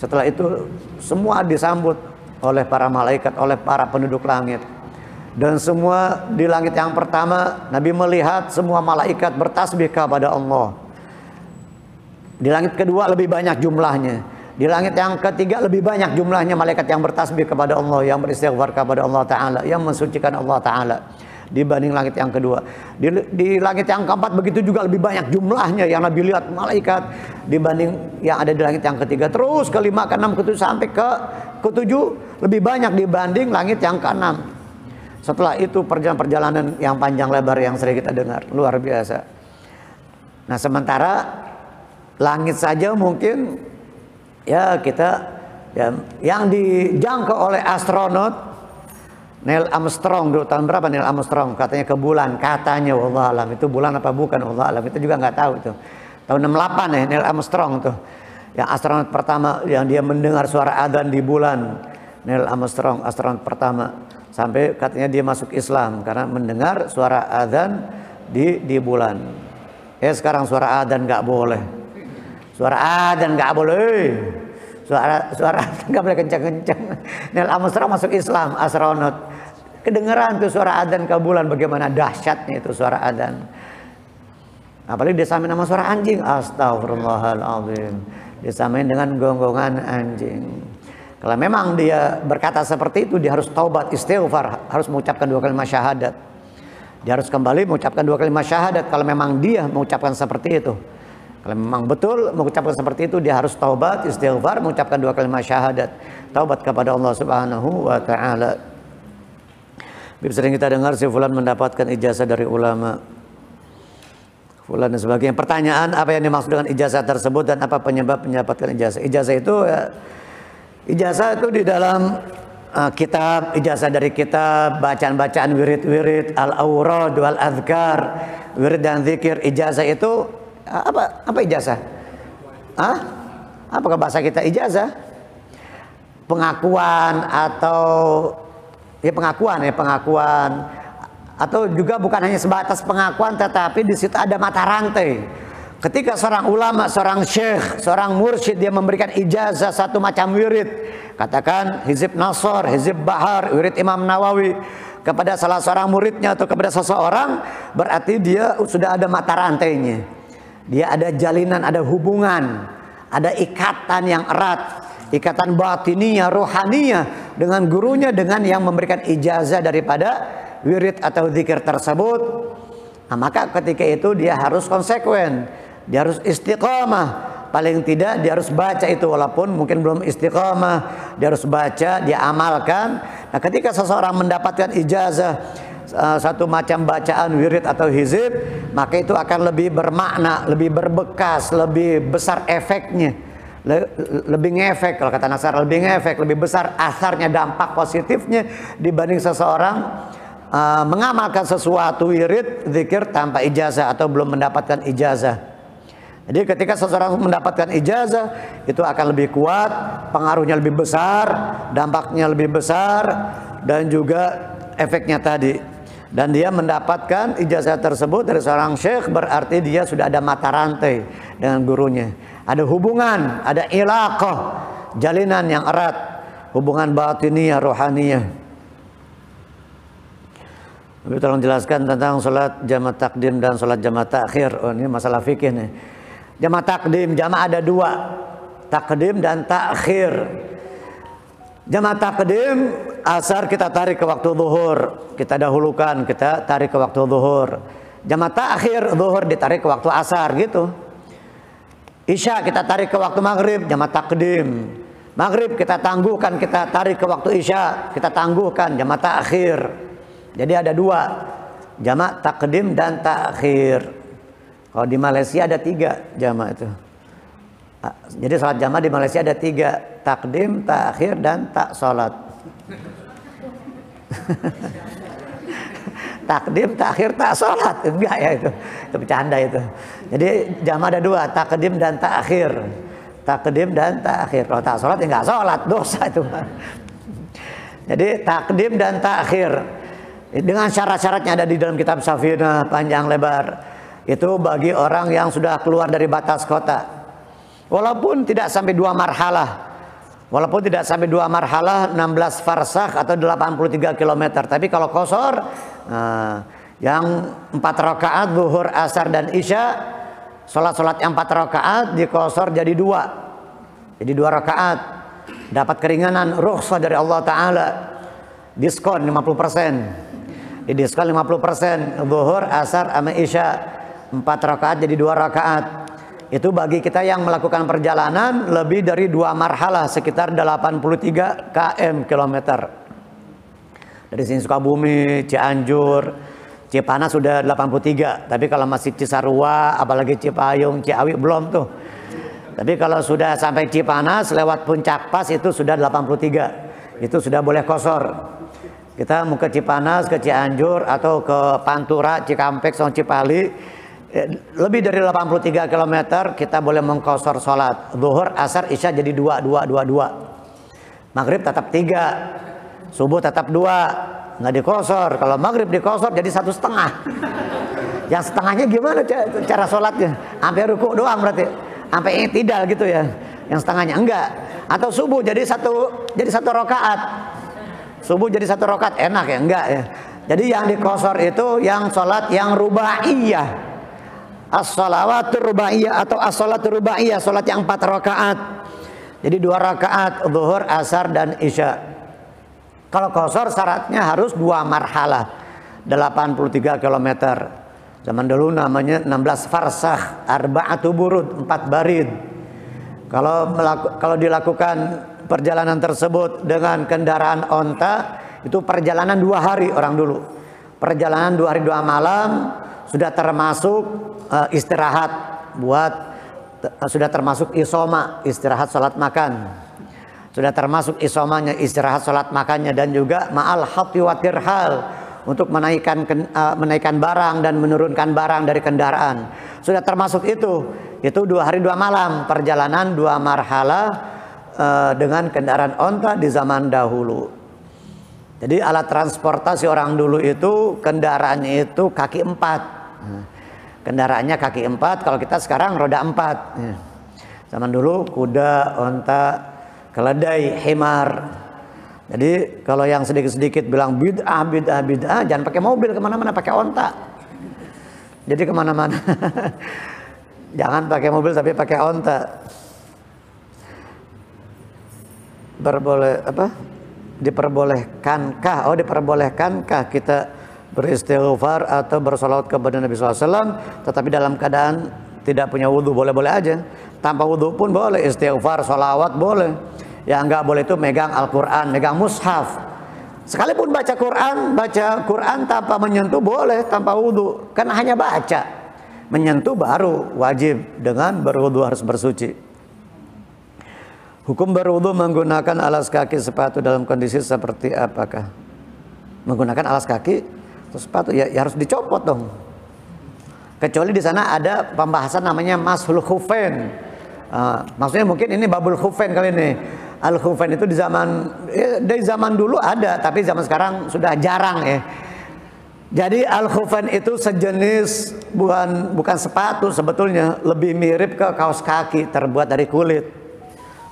Setelah itu semua disambut oleh para malaikat, oleh para penduduk langit. Dan semua di langit yang pertama Nabi melihat semua malaikat bertasbih kepada Allah. Di langit kedua lebih banyak jumlahnya. Di langit yang ketiga lebih banyak jumlahnya malaikat yang bertasbih kepada Allah, yang beristighfar kepada Allah Ta'ala, yang mensucikan Allah Ta'ala dibanding langit yang kedua. Di langit yang keempat begitu juga lebih banyak jumlahnya yang Nabi lihat malaikat dibanding yang ada di langit yang ketiga. Terus kelima, keenam, ketujuh sampai ke ketujuh lebih banyak dibanding langit yang keenam. Setelah itu perjalanan yang panjang lebar yang sering kita dengar, luar biasa. Nah, sementara langit saja mungkin ya kita yang dijangkau oleh astronot Neil Armstrong dulu, tahun berapa Neil Armstrong katanya ke bulan, katanya wallah alam, itu bulan apa bukan wallah alam, itu juga nggak tahu itu. Tahun 68 ya Neil Armstrong tuh yang astronot pertama yang dia mendengar suara adzan di bulan. Neil Armstrong astronot pertama, sampai katanya dia masuk Islam karena mendengar suara adzan di bulan. Sekarang suara adzan nggak boleh. Suara adzan nggak boleh. Suara nggak boleh kencang-kencang. Neil Armstrong masuk Islam, astronot. Kedengeran tuh suara adzan ke bulan, bagaimana dahsyatnya itu suara adzan. Apalagi disamain sama suara anjing. Astagfirullahaladzim. Disamain dengan gonggongan anjing. Kalau memang dia berkata seperti itu, dia harus taubat, istighfar, harus mengucapkan 2 kalimat syahadat. Dia harus kembali mengucapkan 2 kalimat syahadat kalau memang dia mengucapkan seperti itu. Kalau memang betul mengucapkan seperti itu, dia harus taubat, istighfar, mengucapkan 2 kalimat syahadat, taubat kepada Allah Subhanahu wa Ta'ala. Sering kita dengar si fulan mendapatkan ijazah dari ulama, fulan dan sebagainya. Pertanyaan, apa yang dimaksud dengan ijazah tersebut dan apa penyebab mendapatkan ijazah? Ijazah itu ijazah itu di dalam kitab, ijazah dari kitab, bacaan-bacaan wirid-wirid, al-awrad wal azkar, wirid dan zikir. Ijazah itu apa ijazah? Apakah bahasa kita ijazah? Pengakuan atau pengakuan atau juga bukan hanya sebatas pengakuan, tetapi di situ ada mata rantai. Ketika seorang ulama, seorang syekh, seorang mursyid dia memberikan ijazah satu macam wirid, katakan hizib Nasr, hizib Bahar, wirid Imam Nawawi kepada salah seorang muridnya atau kepada seseorang, berarti dia sudah ada mata rantainya. Dia ada jalinan, ada hubungan, ada ikatan yang erat, ikatan batiniyah, rohaniyah dengan gurunya, dengan yang memberikan ijazah daripada wirid atau zikir tersebut. Nah, maka ketika itu dia harus konsekuen, dia harus istiqamah. Paling tidak dia harus baca itu, walaupun mungkin belum istiqamah, dia harus baca, dia amalkan. Nah, ketika seseorang mendapatkan ijazah satu macam bacaan wirid atau hizib, maka itu akan lebih bermakna, lebih berbekas, lebih besar efeknya, lebih ngefek, kalau kata Nasar, lebih ngefek, lebih besar asarnya, dampak positifnya dibanding seseorang mengamalkan sesuatu wirid, zikir tanpa ijazah atau belum mendapatkan ijazah. Jadi ketika seseorang mendapatkan ijazah, itu akan lebih kuat, pengaruhnya lebih besar, dampaknya lebih besar, dan juga efeknya tadi. Dan dia mendapatkan ijazah tersebut dari seorang syekh, berarti dia sudah ada mata rantai dengan gurunya. Ada hubungan, ada ilaqah, jalinan yang erat, hubungan batiniyah, rohaniyah. Tapi tolong jelaskan tentang sholat jamaah takdim dan sholat jamaah takhir. Oh, ini masalah fikih nih. Jamaah takdim, jamaah ada 2, takdim dan takhir. Jamaah takdim, asar kita tarik ke waktu zuhur, kita dahulukan, kita tarik ke waktu zuhur. Jamaah takhir, zuhur ditarik ke waktu asar gitu. Isya kita tarik ke waktu maghrib, jamaah takdim. Maghrib kita tangguhkan, kita tarik ke waktu isya, kita tangguhkan, jamaah takhir. Jadi ada 2, jamaah takdim dan takhir. Kalau di Malaysia ada 3 jamaah itu. Jadi salat jamaah di Malaysia ada 3, takdim, takhir, dan tak salat. Takdim, takhir, tak salat, enggak ya itu bercanda itu. Jadi jamaah ada 2, takdim dan takhir. takdim dan takhir. Kalau tak sholat ya nggak sholat, dosa itu. Jadi takdim dan takhir dengan syarat-syaratnya ada di dalam kitab Safinah panjang lebar. Itu bagi orang yang sudah keluar dari batas kota. Walaupun tidak sampai 2 marhalah. Walaupun tidak sampai 2 marhalah 16 farsakh atau 83 km. Tapi kalau qashar yang 4 rakaat zuhur, asar dan isya, salat yang 4 rakaat di qashar jadi 2. Jadi 2 rakaat. Dapat keringanan rukhsah dari Allah Ta'ala. Diskon 50%. Di diskon 50%. Zuhur, asar, sama isya 4 rakaat jadi 2 rakaat. Itu bagi kita yang melakukan perjalanan lebih dari 2 marhalah, sekitar 83 km. Dari sini Sukabumi, Cianjur, Cipanas sudah 83. Tapi kalau masih Cisarua, apalagi Cipayung, Ciawi belum tuh. Tapi kalau sudah sampai Cipanas lewat Puncak Pas itu sudah 83. Itu sudah boleh qashar. Kita mau ke Cipanas, ke Cianjur atau ke Pantura, Cikampek, sama Cipali, lebih dari 83 km kita boleh mengqashar sholat. Zuhur, asar, isya jadi 2. Maghrib tetap 3. Subuh tetap 2. Nggak diqashar. Kalau maghrib diqashar jadi 1,5. Yang setengahnya gimana cara sholatnya? Sampai ruku doang berarti. Sampai i'tidal gitu ya. Yang setengahnya enggak. Atau subuh jadi satu rakaat. Subuh jadi 1 rakaat, enak ya? Enggak ya. Jadi yang diqashar itu yang sholat yang rubaiyah. As-shalawatur rubaiyah atau as-shalatur rubaiyah, sholat yang 4 rakaat. Jadi 2 rakaat zuhur, asar dan isya. Kalau qashar syaratnya harus 2 marhalah, 83 km. Zaman dulu namanya 16 farsakh, arba'atu burud, 4 barid. Kalau dilakukan perjalanan tersebut dengan kendaraan onta, itu perjalanan 2 hari orang dulu. Perjalanan 2 hari 2 malam sudah termasuk istirahat sudah termasuk isoma, istirahat salat makan. Sudah termasuk isomanya, istirahat salat makannya, dan juga ma'al hati wa tirhal, untuk menaikkan barang dan menurunkan barang dari kendaraan. Sudah termasuk itu 2 hari 2 malam, perjalanan 2 marhalah dengan kendaraan onta di zaman dahulu. Jadi alat transportasi orang dulu itu kendaraannya itu kaki 4. Kendaraannya kaki 4, kalau kita sekarang roda 4. Zaman dulu kuda, onta, keledai, himar. Jadi kalau yang sedikit-sedikit bilang bid'ah, jangan pakai mobil kemana-mana, pakai onta. Jadi kemana-mana jangan pakai mobil tapi pakai onta. Diperbolehkankah kita beristighfar atau bersolawat kepada Nabi SAW tetapi dalam keadaan tidak punya wudhu? Boleh-boleh aja. Tanpa wudhu pun boleh istighfar, solawat boleh. Yang nggak boleh itu megang Al-Quran, megang mushaf. Sekalipun baca Quran tanpa menyentuh boleh, tanpa wudhu. Kan hanya baca. Menyentuh baru wajib, dengan berwudhu harus bersuci. Hukum berwudhu menggunakan alas kaki sepatu dalam kondisi seperti apakah? Menggunakan alas kaki atau sepatu ya harus dicopot dong. Kecuali di sana ada pembahasan namanya mashul khufain. Maksudnya mungkin ini babul khufain kali ini. Al khufain itu dari zaman dulu ada, tapi zaman sekarang sudah jarang ya. Jadi al khufain itu sejenis bukan sepatu sebetulnya, lebih mirip ke kaos kaki terbuat dari kulit.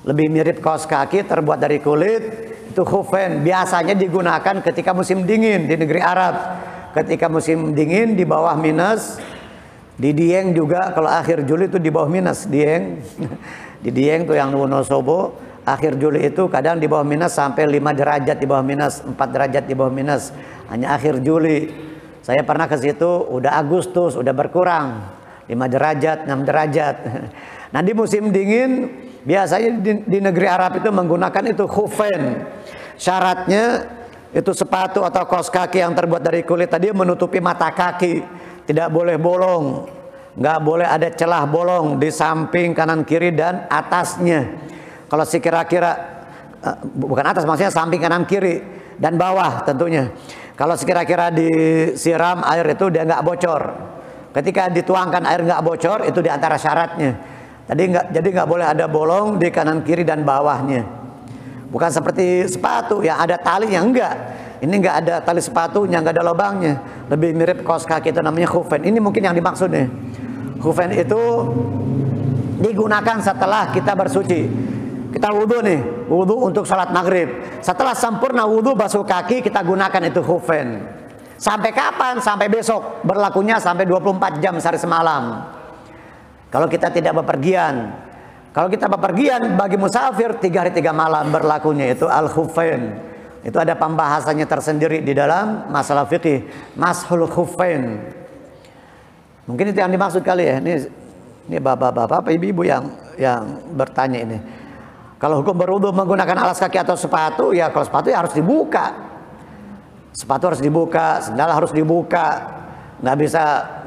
Lebih mirip kaos kaki terbuat dari kulit, itu khufain. Biasanya digunakan ketika musim dingin di negeri Arab. Ketika musim dingin di bawah minus. Di Dieng juga kalau akhir Juli itu di bawah minus, Dieng. Di Dieng tuh yang Wonosobo, akhir Juli itu kadang di bawah minus sampai 5 derajat di bawah minus, 4 derajat di bawah minus. Hanya akhir Juli. Saya pernah ke situ udah Agustus, udah berkurang 5 derajat, 6 derajat. Nah, di musim dingin biasanya di negeri Arab itu menggunakan itu khufain. Syaratnya itu sepatu atau kaos kaki yang terbuat dari kulit tadi menutupi mata kaki, tidak boleh bolong, nggak boleh ada celah bolong di samping kanan kiri dan atasnya. Kalau kira-kira bukan atas, maksudnya samping kanan kiri dan bawah tentunya. Kalau kira-kira disiram air itu dia nggak bocor. Ketika dituangkan air nggak bocor, itu diantara syaratnya. Jadi nggak boleh ada bolong di kanan kiri dan bawahnya. Bukan seperti sepatu yang ada talinya, enggak. Ini nggak ada tali sepatunya, nggak ada lubangnya. Lebih mirip kaos kaki, itu namanya khufain. Ini mungkin yang dimaksud nih. Khufain itu digunakan setelah kita bersuci. Kita wudhu nih, wudhu untuk sholat maghrib. Setelah sempurna wudhu, basuh kaki, kita gunakan itu khufain. Sampai kapan? Sampai besok. Berlakunya sampai 24 jam sehari semalam. Kalau kita tidak bepergian. Kalau kita bepergian bagi musafir 3 hari 3 malam berlakunya itu al-khuffain. Itu ada pembahasannya tersendiri di dalam masalah fikih, mashul khuffain. Mungkin itu yang dimaksud kali ya. Ini bapak-bapak, ibu-ibu yang bertanya ini. Kalau hukum berwudu menggunakan alas kaki atau sepatu, ya kalau sepatu ya harus dibuka. Sepatu harus dibuka, sendal harus dibuka. Nggak bisa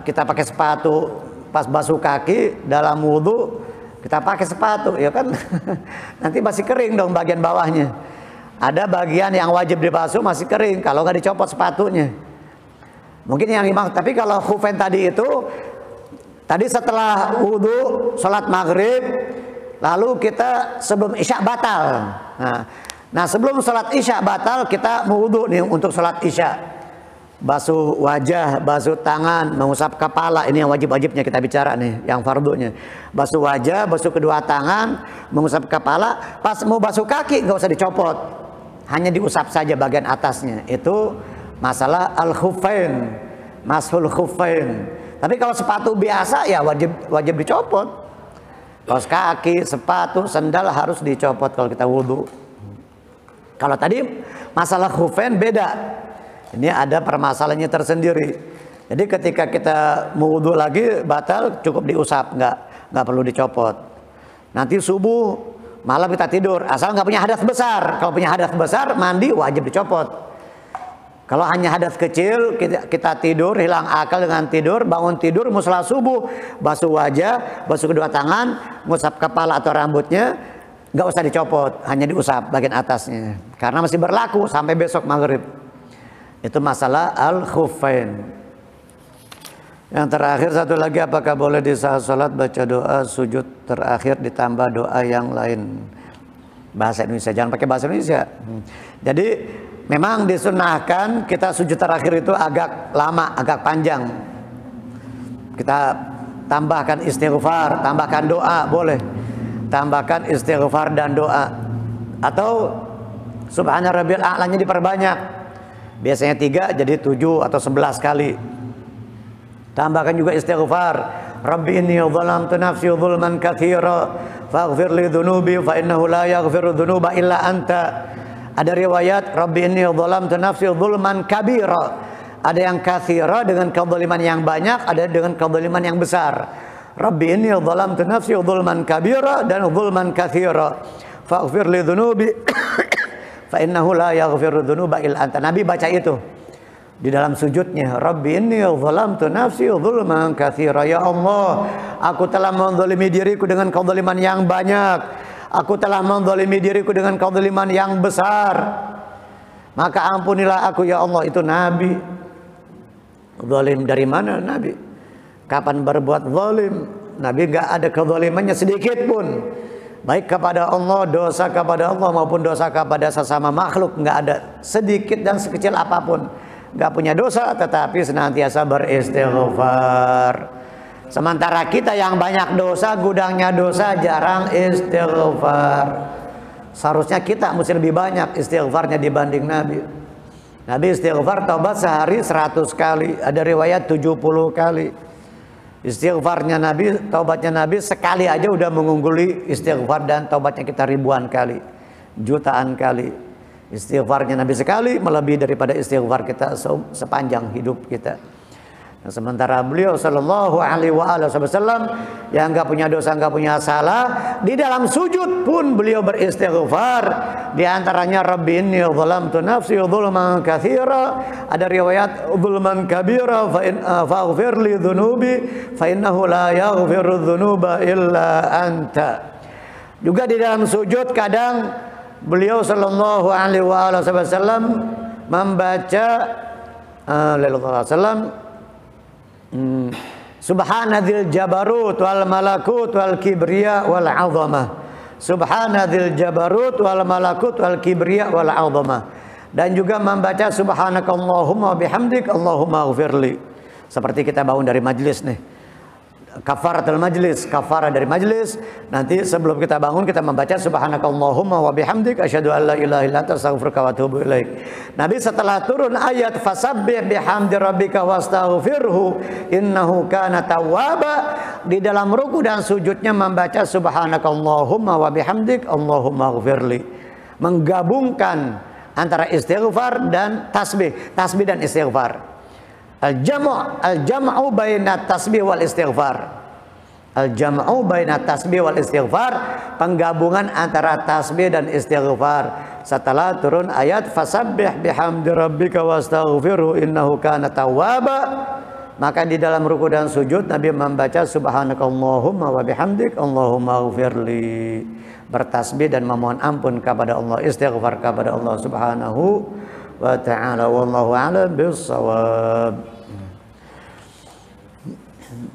kita pakai sepatu pas basuh kaki dalam wudu kita pakai sepatu, ya kan? Nanti masih kering dong bagian bawahnya. Ada bagian yang wajib dibasuh masih kering kalau nggak dicopot sepatunya. Mungkin yang dimaksud. Tapi kalau khufain tadi itu, tadi setelah wudu, sholat maghrib, lalu kita sebelum isya batal. Nah sebelum sholat isya batal kita wudu nih untuk sholat isya. Basuh wajah, basuh tangan, mengusap kepala. Ini yang wajib-wajibnya kita bicara nih, yang fardunya. Basuh wajah, basuh kedua tangan, mengusap kepala. Pas mau basuh kaki nggak usah dicopot, hanya diusap saja bagian atasnya. Itu masalah al-khuffain, mashul khuffain. Tapi kalau sepatu biasa ya wajib dicopot. Kaos kaki, sepatu, sandal harus dicopot kalau kita wudhu. Kalau tadi masalah khuffain beda. Ini ada permasalahannya tersendiri. Jadi ketika kita mau wudu lagi batal, cukup diusap, nggak perlu dicopot. Nanti subuh malam kita tidur, asal nggak punya hadas besar. Kalau punya hadas besar mandi wajib dicopot. Kalau hanya hadas kecil, kita tidur, hilang akal dengan tidur, bangun tidur, mau sholat subuh, basuh wajah, basuh kedua tangan, ngusap kepala atau rambutnya, nggak usah dicopot, hanya diusap bagian atasnya. Karena masih berlaku sampai besok maghrib. Itu masalah al-khuffain. Yang terakhir satu lagi, apakah boleh di saat sholat baca doa sujud terakhir ditambah doa yang lain? Bahasa Indonesia, jangan pakai bahasa Indonesia. Jadi memang disunahkan kita sujud terakhir itu agak lama, agak panjang. Kita tambahkan istighfar, tambahkan doa, boleh. Tambahkan istighfar dan doa. Atau subhana rabbil a'lanya diperbanyak. Biasanya 3 jadi 7 atau 11 kali. Tambahkan juga istighfar. Rabbi inni zalamtu nafsi zulman katsira faghfir li dzunubi fa innahu la yaghfiru dzunuba illa anta. Ada riwayat Rabbi inni zalamtu nafsi zulman kabira. Ada yang katsira dengan kezaliman yang banyak, ada dengan kezaliman yang besar. Rabbi inni zalamtu nafsi zulman kabira dan zulman katsira faghfir li dzunubi fa innahu la yaghfiru dzunuba illa anta. Nabi baca itu di dalam sujudnya. Rabbi inni zalamtu nafsi zulman katsira. Ya Allah, aku telah menzalimi diriku dengan kezaliman yang banyak. Aku telah menzalimi diriku dengan kezaliman yang besar. Maka ampunilah aku ya Allah. Itu Nabi. Zalim dari mana Nabi? Kapan berbuat zalim? Nabi enggak ada kezalimannya sedikit pun. Baik kepada Allah, dosa kepada Allah maupun dosa kepada sesama makhluk, nggak ada sedikit dan sekecil apapun. Nggak punya dosa tetapi senantiasa beristighfar. Sementara kita yang banyak dosa, gudangnya dosa, jarang istighfar. Seharusnya kita mesti lebih banyak istighfarnya dibanding Nabi. Nabi istighfar taubat sehari 100 kali, ada riwayat 70 kali. Istighfarnya Nabi, taubatnya Nabi sekali aja udah mengungguli istighfar dan taubatnya kita ribuan kali, jutaan kali. Istighfarnya Nabi sekali melebihi daripada istighfar kita sepanjang hidup kita. Nah, sementara beliau sallallahu alaihi wasallam yang enggak punya dosa, enggak punya salah, di dalam sujud pun beliau beristighfar. Di antaranya Rabbi inni zalamtu nafsi zulman katsira, ada riwayat zulman kabira faghfir li dzunubi fa innahu la yaghfiru dzunuba illa anta. Juga di dalam sujud kadang beliau sallallahu alaihi wasallam membaca Subhanadzil jabarut wal malakut wal kibriya wal 'azamah. Subhanadzil jabarut wal malakut wal kibriya wal 'azamah. Dan juga membaca subhanakallahumma bihamdik Allahumma ighfirli. Seperti kita bangun dari majelis nih. Kafaratul majlis, kafarah dari majlis. Nanti sebelum kita bangun kita membaca subhanakallahumma wa bihamdik asyhadu an la ilaha illa anta astaghfiruka wa atubu ilaik. Nabi setelah turun ayat fasabbih bihamdi rabbika wastaghfirhu innahu kana tawwaba, di dalam ruku dan sujudnya membaca subhanakallahumma wa bihamdik Allahumma ighfirli. Menggabungkan antara istighfar dan tasbih, tasbih dan istighfar. Al-jam'u baina tasbih wal istighfar. Al-jam'u baina tasbih wal istighfar, penggabungan antara tasbih dan istighfar. Setelah turun ayat fasabbih bihamdi rabbika wastaghfirhu innahu kana tawwaba, maka di dalam ruku dan sujud Nabi membaca subhanakallahumma wa bihamdik Allahumma ighfirli, bertasbih dan memohon ampun kepada Allah, istighfar kepada Allah Subhanahu wa ta'ala. Wallahu a'lam bissawab.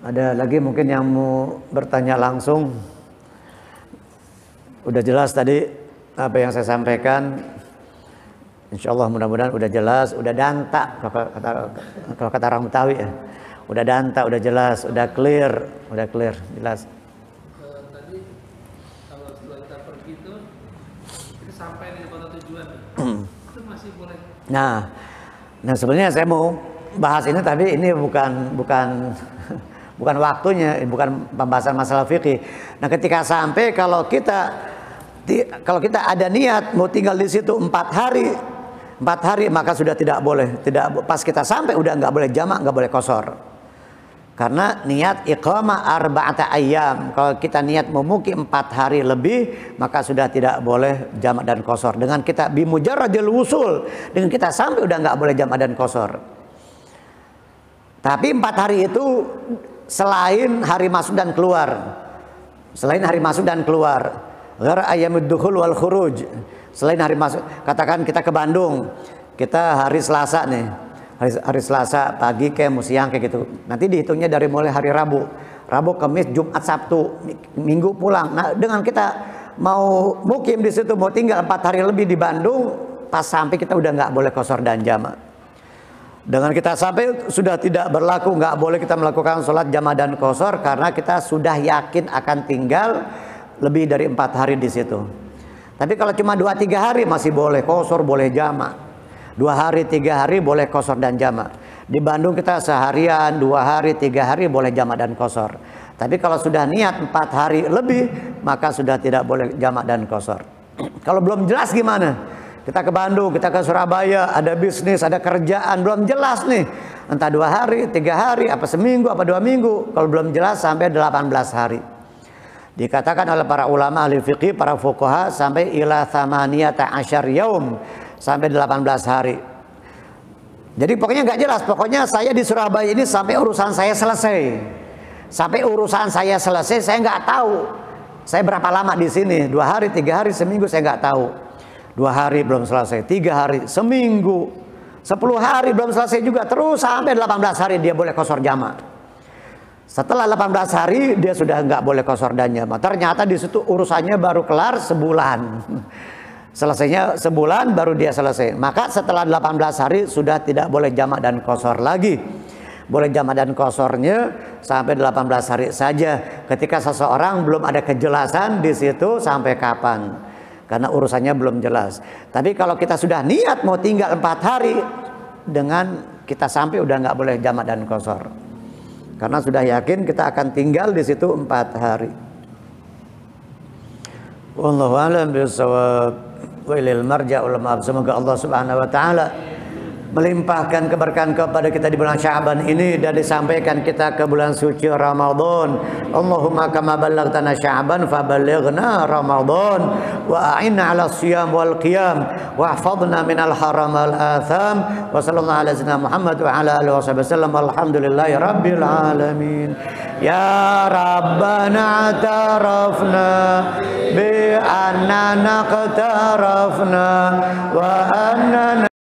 Ada lagi mungkin yang mau bertanya langsung? Udah jelas tadi apa yang saya sampaikan? Insyaallah mudah-mudahan udah jelas, udah danta kalau kata orang Betawi ya. Udah danta, udah jelas, udah clear, jelas. Tadi kalau setelah kita pergi itu kita sampai di kota tujuan. Itu masih boleh. Nah sebenarnya saya mau bahas ini, tapi ini bukan waktunya, bukan pembahasan masalah fikih. Nah, ketika sampai kalau kita ada niat mau tinggal di situ 4 hari maka sudah tidak boleh. Pas kita sampai udah nggak boleh jamak, nggak boleh qashar. Karena niat iqamah arba'ata ayyam. Kalau kita niat memukim 4 hari lebih, maka sudah tidak boleh jamak dan qashar. Dengan kita bimujarradil wusul, dengan kita sampai udah nggak boleh jamak dan qashar. Tapi 4 hari itu selain hari masuk dan keluar. Ghar ayyamud dukhul wal khuruj. Selain hari masuk, katakan kita ke Bandung, kita hari Selasa nih. Hari Selasa pagi kayak siang kayak gitu. Nanti dihitungnya dari mulai hari Rabu, Kamis, Jumat, Sabtu, Minggu pulang. Nah, dengan kita mau mukim di situ, mau tinggal 4 hari lebih di Bandung, pas sampai kita udah nggak boleh qashar dan jamak. Dengan kita sampai sudah tidak berlaku, nggak boleh kita melakukan sholat jamak dan qashar karena kita sudah yakin akan tinggal lebih dari 4 hari di situ. Tapi kalau cuma 2-3 hari masih boleh qashar, boleh jamak. 2 hari, 3 hari boleh qashar dan jamak. Di Bandung kita seharian, 2 hari, 3 hari boleh jamak dan qashar. Tapi kalau sudah niat 4 hari lebih, maka sudah tidak boleh jamak dan qashar. Kalau belum jelas gimana? Kita ke Bandung, kita ke Surabaya, ada bisnis, ada kerjaan, belum jelas nih. Entah 2 hari, 3 hari, apa seminggu, apa 2 minggu. Kalau belum jelas sampai 18 hari. Dikatakan oleh para ulama ahli fiqih, para fuqaha sampai ila thamaniyata asyar yaum, sampai 18 hari. Jadi pokoknya nggak jelas. Pokoknya saya di Surabaya ini sampai urusan saya selesai. Saya nggak tahu. Saya berapa lama di sini? 2 hari, 3 hari, seminggu, saya nggak tahu. 2 hari belum selesai, 3 hari, seminggu, 10 hari belum selesai juga. Terus sampai 18 hari dia boleh qashar jamak. Setelah 18 hari dia sudah nggak boleh qashar dan jamak. Ternyata di situ urusannya baru kelar sebulan. Selesainya sebulan baru dia selesai. Maka setelah 18 hari sudah tidak boleh jamak dan qashar lagi. Boleh jamak dan qasharnya sampai 18 hari saja. Ketika seseorang belum ada kejelasan di situ sampai kapan, karena urusannya belum jelas. Tapi kalau kita sudah niat mau tinggal 4 hari, dengan kita sampai udah nggak boleh jamak dan qashar. Karena sudah yakin kita akan tinggal di situ 4 hari. Wallahu a'lam bishawab. Wa ilal marja'ul ma'ab. Semoga Allah Subhanahu wa taala melimpahkan keberkahan kepada kita di bulan Sya'ban ini dan disampaikan kita ke bulan suci Ramadan. Allahumma kama ballaghtana Sya'ban faballighna Ramadan wa a'inna 'ala siyam wal qiyam wa ihfadhna minal haram wal atham wa sallallahu ala sayyidina Muhammad wa ala alihi wasallam. Alhamdulillahi rabbil alamin. Ya Rabbana tarafna bi annana qtarafna wa annana